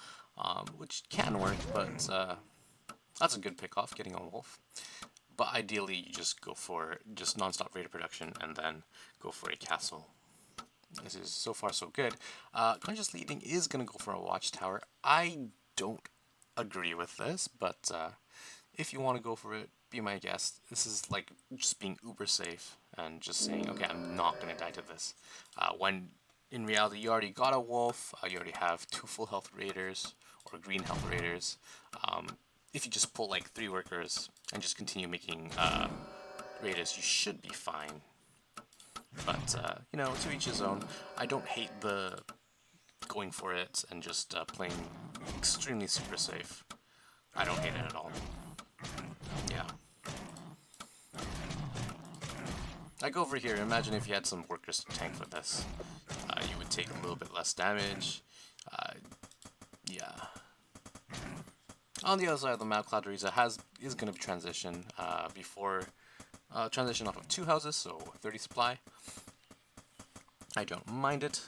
which can work, but that's a good pick off, getting a wolf. But ideally, you just go for just non-stop raider production, and then go for a castle. This is so far so good. Consciously Eating is going to go for a watchtower. I don't agree with this, but if you want to go for it, be my guest. This is like just being uber safe and just saying, okay, I'm not going to die to this. When in reality, you already got a wolf, you already have 2 full health raiders, or green health raiders. If you just pull like 3 workers and just continue making raiders, you should be fine. But, you know, to each his own. I don't hate the going for it and just playing extremely super safe. I don't hate it at all. Yeah. Like over here, imagine if you had some workers to tank for this. You would take a little bit less damage. Yeah. On the other side of the map, Cladorhiza is going to transition before transition off of 2 houses, so 30 supply. I don't mind it.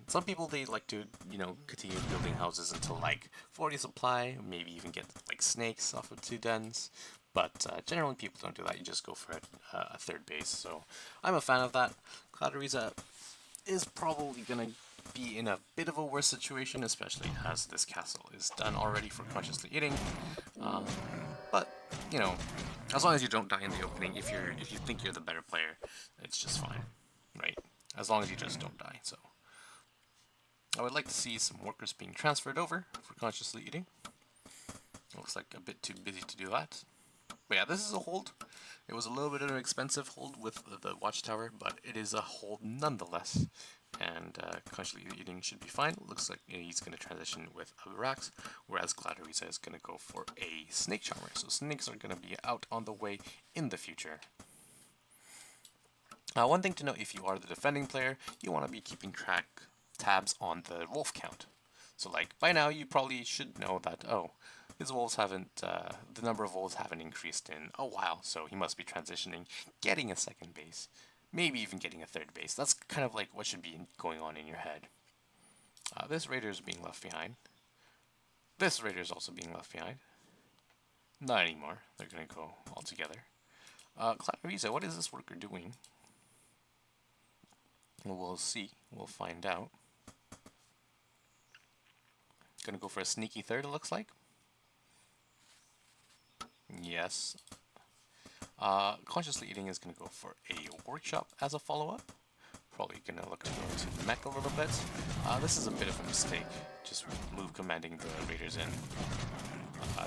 Some people, they like to, you know, continue building houses until like 40 supply, maybe even get like snakes off of 2 dens. But generally people don't do that, you just go for a 3rd base, so I'm a fan of that. Cladorhiza is probably going to be in a bit of a worse situation, especially as this castle is done already for Consciously Eating. But, you know, as long as you don't die in the opening, if you think you're the better player, it's just fine, right? As long as you just don't die, so. I would like to see some workers being transferred over for Consciously Eating. Looks like a bit too busy to do that. But yeah, this is a hold. It was a little bit of an expensive hold with the watchtower, but it is a hold nonetheless. And Consciously Eating should be fine. Looks like he's going to transition with Avarax, whereas Cladorhiza is going to go for a Snake Charmer. So snakes are going to be out on the way in the future. One thing to note, if you are the defending player, you want to be keeping tabs on the wolf count. So like, by now you probably should know that, oh, his wolves haven't, the number of wolves haven't increased in a while, so he must be transitioning, getting a 2nd base, maybe even getting a 3rd base. That's kind of like what should be going on in your head. This raider is being left behind. This raider is also being left behind. Not anymore. They're going to go all together. Cladorhiza, what is this worker doing? We'll see. We'll find out. Gonna go for a sneaky 3rd, it looks like. Yes. Consciously Eating is gonna go for a workshop as a follow-up. Probably gonna look to go to the mech a little bit. This is a bit of a mistake. Just move commanding the raiders in.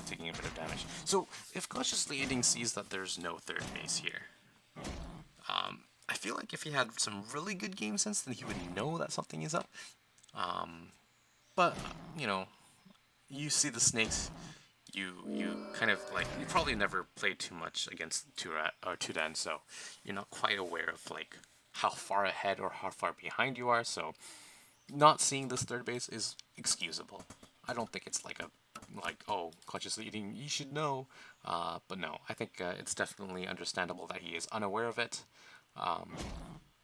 Taking a bit of damage. So, if Consciously Eating sees that there's no 3rd base here, I feel like if he had some really good game sense, then he would know that something is up. But, you know, you see the snakes, you kind of like, you probably never played too much against 2-den, so you're not quite aware of like how far ahead or how far behind you are, so not seeing this 3rd base is excusable. I don't think it's like oh, Consciously Eating, you should know, but no, I think it's definitely understandable that he is unaware of it.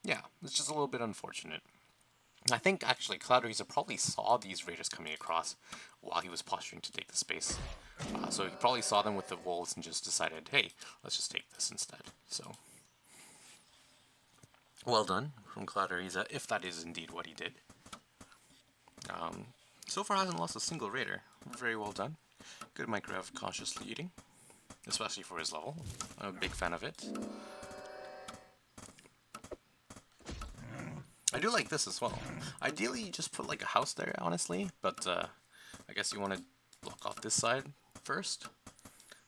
Yeah, it's just a little bit unfortunate. I think actually Cladorhiza probably saw these raiders coming across while he was posturing to take the space. So he probably saw them with the wolves and just decided, hey, let's just take this instead. So, well done from Cladorhiza, if that is indeed what he did. So far hasn't lost a single raider. Very well done. Good micro of Consciously Eating, especially for his level. I'm a big fan of it. I do like this as well. Ideally, you just put like a house there, honestly, but I guess you want to block off this side first.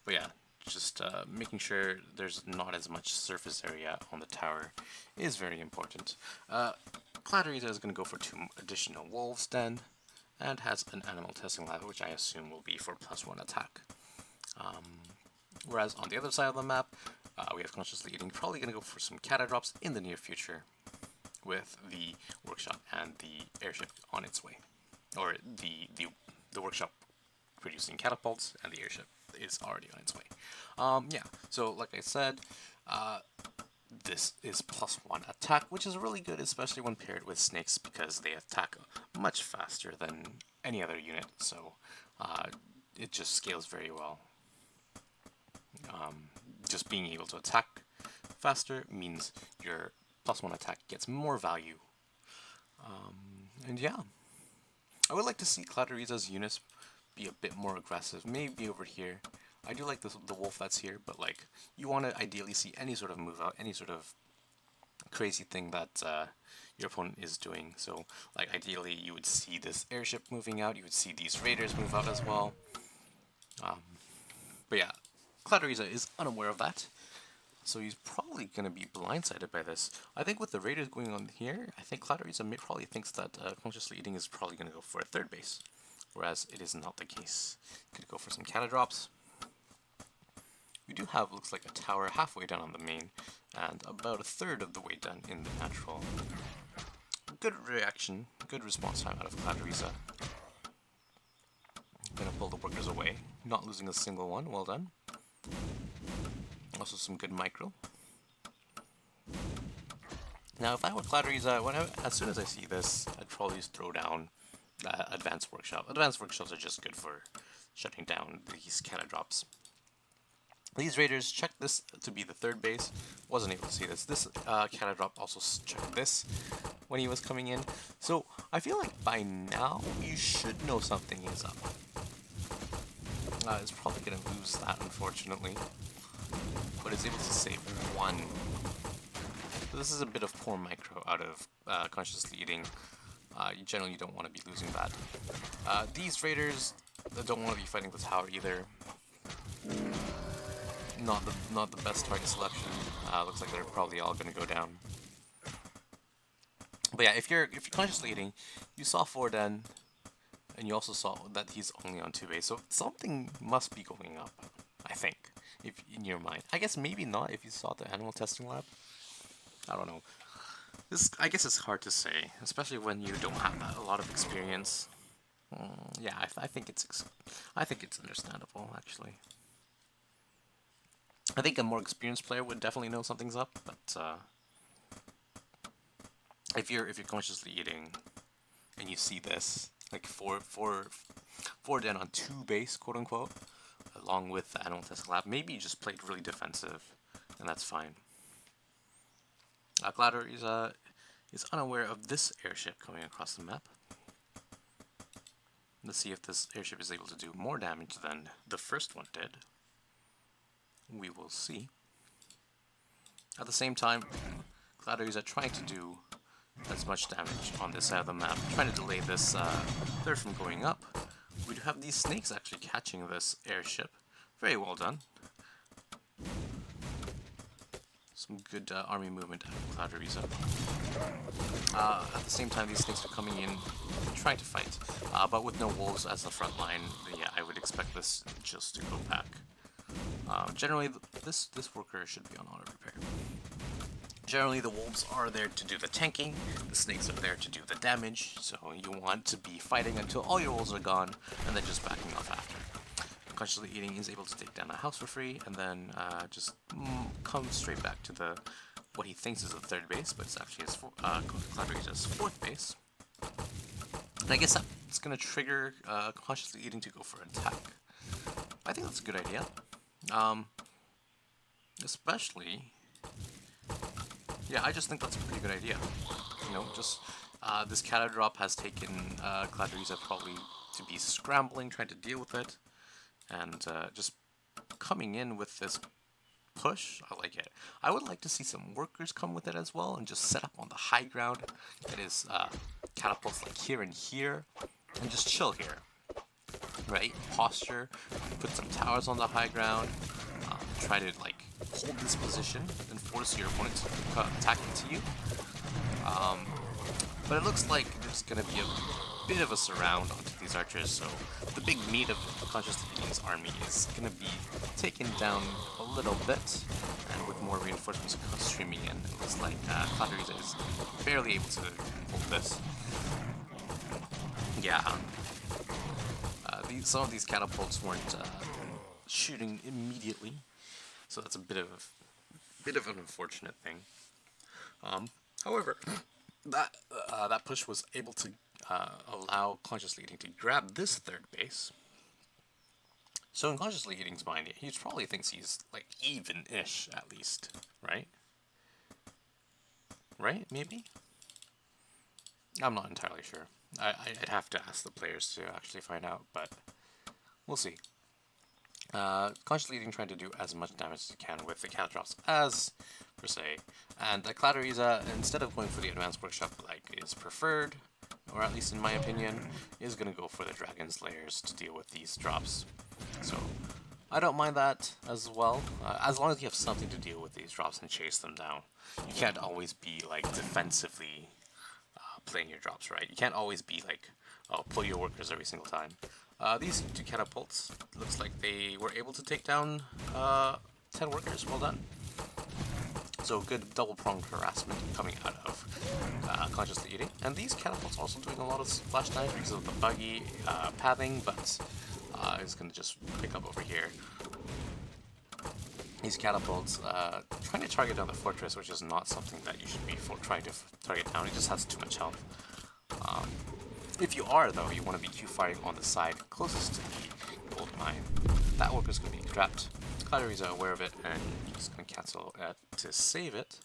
But yeah, just making sure there's not as much surface area on the tower is very important. Cladorhiza is going to go for 2 additional wolves then, and has an animal testing lab, which I assume will be for +1 attack. Whereas on the other side of the map, we have ConsciouslyEating probably going to go for some cata drops in the near future with the workshop and the airship on its way. Or the workshop producing catapults and the airship is already on its way. Yeah, so like I said, this is +1 attack, which is really good, especially when paired with snakes, because they attack much faster than any other unit, so it just scales very well. Just being able to attack faster means your +1 attack gets more value. And yeah, I would like to see Cladorhiza's units be a bit more aggressive, maybe over here. I do like the wolf that's here, but like, you want to ideally see any sort of move out, any sort of crazy thing that your opponent is doing. So like, ideally you would see this airship moving out, you would see these raiders move out as well. But yeah, Cladorhiza is unaware of that, so he's probably going to be blindsided by this. I think with the raiders going on here, I think Cladorhiza probably thinks that ConsciouslyEating is probably going to go for a third base, whereas it is not the case. Could go for some cata drops. We do have, looks like, a tower halfway done on the main, and about a third of the way done in the natural. Good reaction, good response time out of Cladorhiza. Gonna pull the workers away, not losing a single one, well done. Also some good micro. Now if I were Cladorhiza, as soon as I see this, I'd probably just throw down Advanced Workshop. Advanced Workshops are just good for shutting down these cata drops. These raiders checked this to be the third base, wasn't able to see this. This cata drop also checked this when he was coming in. So I feel like by now you should know something is up. It's probably going to lose that, unfortunately, but it's able to save one. So this is a bit of poor micro out of ConsciouslyEating. You generally don't want to be losing that. These raiders don't want to be fighting the tower either. Not the best target selection. Looks like they're probably all going to go down. But yeah, if you're ConsciouslyEating, you saw 4 den, and you also saw that he's only on 2 base, so something must be going up, I think, if in your mind. I guess maybe not if you saw the animal testing lab. I don't know. I guess it's hard to say, especially when you don't have a lot of experience. Yeah, I think it's understandable, actually. I think a more experienced player would definitely know something's up, but if you're ConsciouslyEating and you see this, like 4 den on 2 base, quote unquote, along with the animal testing lab, maybe you just played really defensive, and that's fine. Cladorhiza is unaware of this airship coming across the map. Let's see if this airship is able to do more damage than the first one did. We will see. At the same time, Cladorhiza trying to do as much damage on this side of the map, trying to delay this third from going up. We do have these snakes actually catching this airship. Very well done. Some good army movement out of Cladorhiza. At the same time, these snakes are coming in, trying to fight, but with no wolves as the front line, yeah, I would expect this just to go back. Generally, this worker should be on auto repair. Generally, the wolves are there to do the tanking, the snakes are there to do the damage, so you want to be fighting until all your wolves are gone, and then just backing off after. ConsciouslyEating is able to take down a house for free, and then just come straight back to what he thinks is the third base, but it's actually his Cladorhiza's 4th base. And I guess that's going to trigger ConsciouslyEating to go for an attack. I think that's a good idea. Especially... yeah, I just think that's a pretty good idea. You know, just this cata drop has taken Cladorhiza probably to be scrambling, trying to deal with it, and just coming in with this push. I like it. I would like to see some workers come with it as well and just set up on the high ground. That is catapults like here and here, and just chill here. Right? Posture, put some towers on the high ground, try to like hold this position and force your opponent to attack into you. But it looks like there's going to be bit of a surround onto these archers, so the big meat of ConsciouslyEating's army is going to be taken down a little bit, and with more reinforcements streaming in, it looks like Cladorhiza is barely able to hold this. Yeah, some of these catapults weren't shooting immediately, so that's a bit of an unfortunate thing. However, that push was able to allow ConsciouslyEating to grab this third base. So in ConsciouslyEating's mind, he probably thinks he's like even-ish at least, right? Right? Maybe? I'm not entirely sure. I'd have to ask the players to actually find out, but we'll see. ConsciouslyEating trying to do as much damage as he can with the cat drops as per se, and Cladorhiza, instead of going for the advanced workshop like is preferred, or at least in my opinion, is going to go for the dragon slayers to deal with these drops. So I don't mind that as well, as long as you have something to deal with these drops and chase them down. You can't always be like defensively playing your drops, right? You can't always be like, oh, pull your workers every single time. These two catapults, looks like they were able to take down 10 workers. Well done. So good double-pronged harassment coming out of ConsciouslyEating. And these catapults also doing a lot of splash damage because of the buggy pathing, but it's going to just pick up over here. These catapults trying to target down the fortress, which is not something that you should be trying to target down. It just has too much health. If you are, though, you want to be Q-firing on the side closest to the gold mine. That worker's going to be trapped. Cladorhiza aware of it, and he's going to cancel to save it.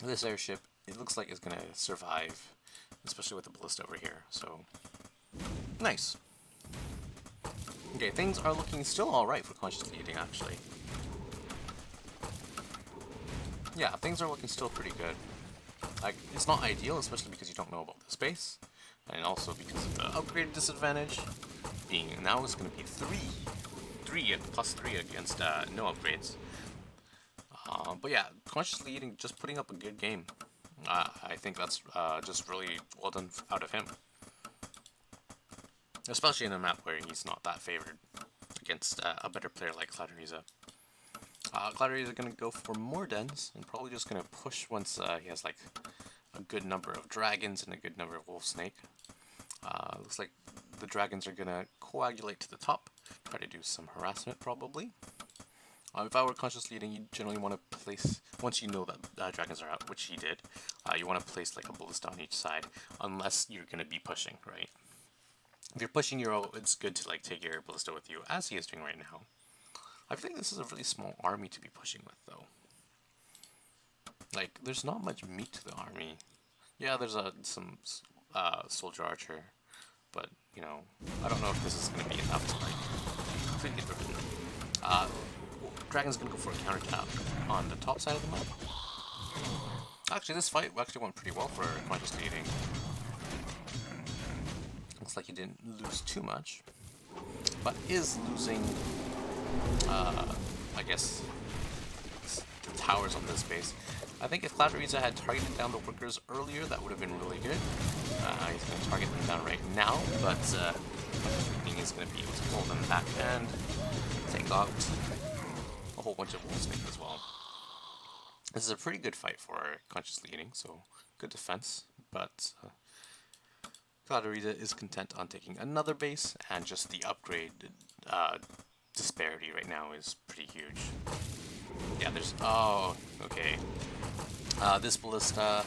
This airship, it looks like it's going to survive, especially with the ballista over here, so nice. Okay, things are looking still alright for ConsciouslyEating, actually. Yeah, things are looking still pretty good. Like, it's not ideal, especially because you don't know about the space, and also because of the upgrade disadvantage, being now it's going to be 3 plus 3 against no upgrades. But yeah, ConsciouslyEating just putting up a good game. I think that's just really well done out of him. Especially in a map where he's not that favored against a better player like Cladorhiza. Cladorhiza is going to go for more dens, and probably just going to push once he has like a good number of dragons and a good number of wolf snake. Looks like the dragons are going to coagulate to the top, try to do some harassment probably. If I were ConsciouslyEating, you generally want to place, once you know that dragons are out, which he did, you want to place like a ballista on each side, unless you're going to be pushing, right? If you're pushing it's good to like take your ballista with you, as he is doing right now. I think this is a really small army to be pushing with, though. Like, there's not much meat to the army. Yeah, there's some soldier archer, but, you know, I don't know if this is going to be enough to, like, completely threaten. Dragon's going to go for a counter-tap on the top side of the map. Actually, this fight actually went pretty well for ConsciouslyEating. Looks like he didn't lose too much, but is losing, I guess, the towers on this base. I think if Cladorhiza had targeted down the workers earlier, that would have been really good. He's going to target them down right now, but ConsciouslyEating is going to be able to pull them back and take out a whole bunch of wolf snake as well. This is a pretty good fight for ConsciouslyEating, so good defense, but Cladorhiza is content on taking another base, and just the upgrade disparity right now is pretty huge. Yeah, there's... oh, okay. This ballista,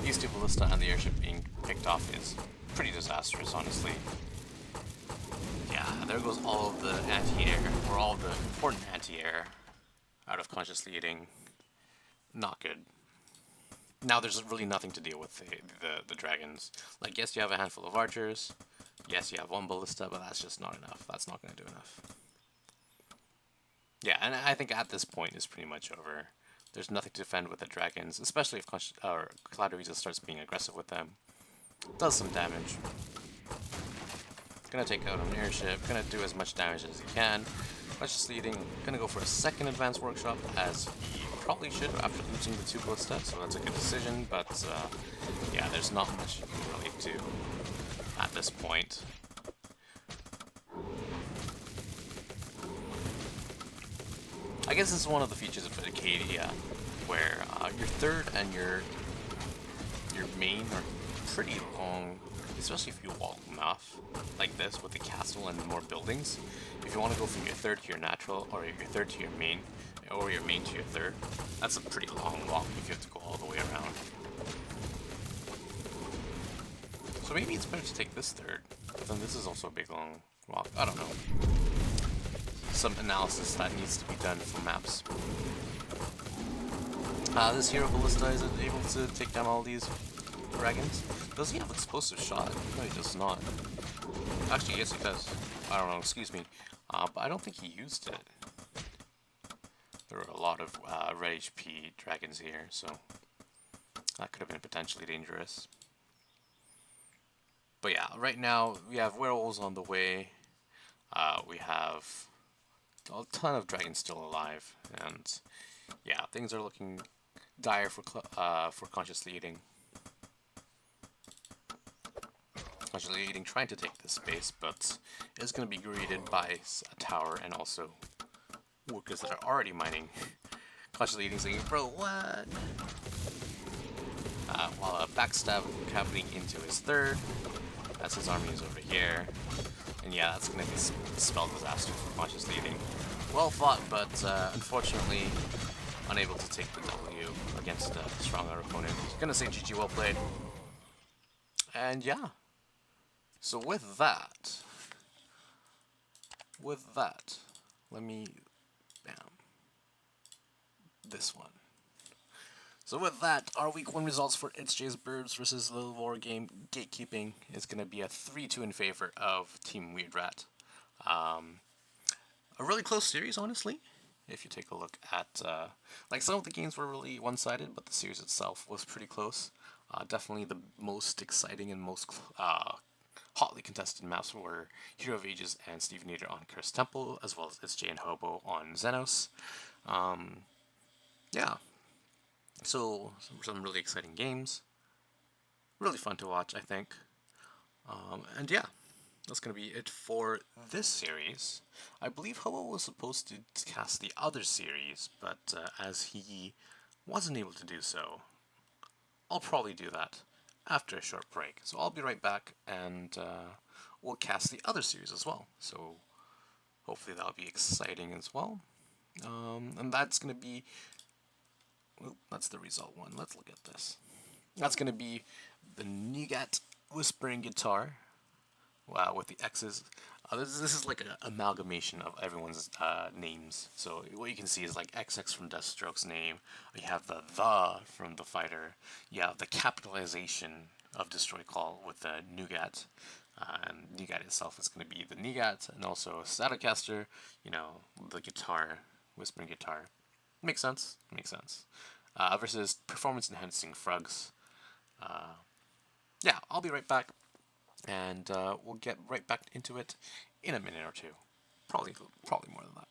these two ballista and the airship being picked off is pretty disastrous, honestly. Yeah, there goes all of the anti-air, or all of the important anti-air out of ConsciouslyEating. Not good. Now there's really nothing to deal with the dragons. Like, yes, you have a handful of archers. Yes, you have one ballista, but that's just not enough. That's not going to do enough. Yeah, and I think at this point it's pretty much over. There's nothing to defend with the dragons, especially if Cladorhiza starts being aggressive with them. Does some damage. Gonna take out an airship, gonna do as much damage as he can. ConsciouslyEating, gonna go for a second advanced workshop as he probably should after losing the 2 ballista, so that's a good decision, but yeah, there's not much you can really do at this point. I guess it's one of the features of Acadia, where your third and your main are pretty long, especially if you walk them off like this with the castle and more buildings. If you want to go from your third to your natural, or your third to your main, or your main to your third, that's a pretty long walk if you have to go all the way around. So maybe it's better to take this third, but then this is also a big long walk. I don't know. Some analysis that needs to be done for maps. This hero ballista is able to take down all these dragons. Does he have explosive shot? No, he does not. Actually, yes, he does. I don't know, excuse me. But I don't think he used it. There are a lot of red HP dragons here, so that could have been potentially dangerous. But yeah, right now we have werewolves on the way. We have a ton of dragons still alive, and yeah, things are looking dire for ConsciouslyEating. ConsciouslyEating trying to take this space, but is going to be greeted by a tower and also workers that are already mining. ConsciouslyEating saying, "Bro, what?" While a backstab happening into his third, as his army is over here. And yeah, that's going to be a spell disaster for ConsciouslyEating. Well fought, but unfortunately unable to take the W against a stronger opponent. Gonna say GG, well played. And yeah. So with that, let me, bam, this one. So with that, our week 1 results for itzJ's Birbs versus Littlewargame is going to be a 3-2 in favor of Team WeirdRat. A really close series, honestly. If you take a look at, like, some of the games were really one-sided, but the series itself was pretty close. Definitely the most exciting and most hotly contested maps were Heroofages and Steveinator on Cursed Temple, as well as itzJ and Hobo on Xenos. Yeah. So, some really exciting games. Really fun to watch, I think. And yeah, that's going to be it for this series. I believe Hobo was supposed to cast the other series, but as he wasn't able to do so, I'll probably do that after a short break. So I'll be right back, and we'll cast the other series as well. So hopefully that'll be exciting as well. And that's going to be... Well, that's the result one. Let's look at this. That's going to be the Nougat Whispering Guitar. Wow, with the X's. This is like an amalgamation of everyone's names. So what you can see is like XX from Deathstroke's name. You have the from the fighter. You have the capitalization of Destroy Call with the Nougat. And Nougat itself is going to be the Nougat, and also Stratocaster, you know, the guitar, Whispering Guitar. Makes sense. Makes sense. Versus Performance Enhancing Frogs. Yeah, I'll be right back, and we'll get right back into it in a minute or two. Probably more than that.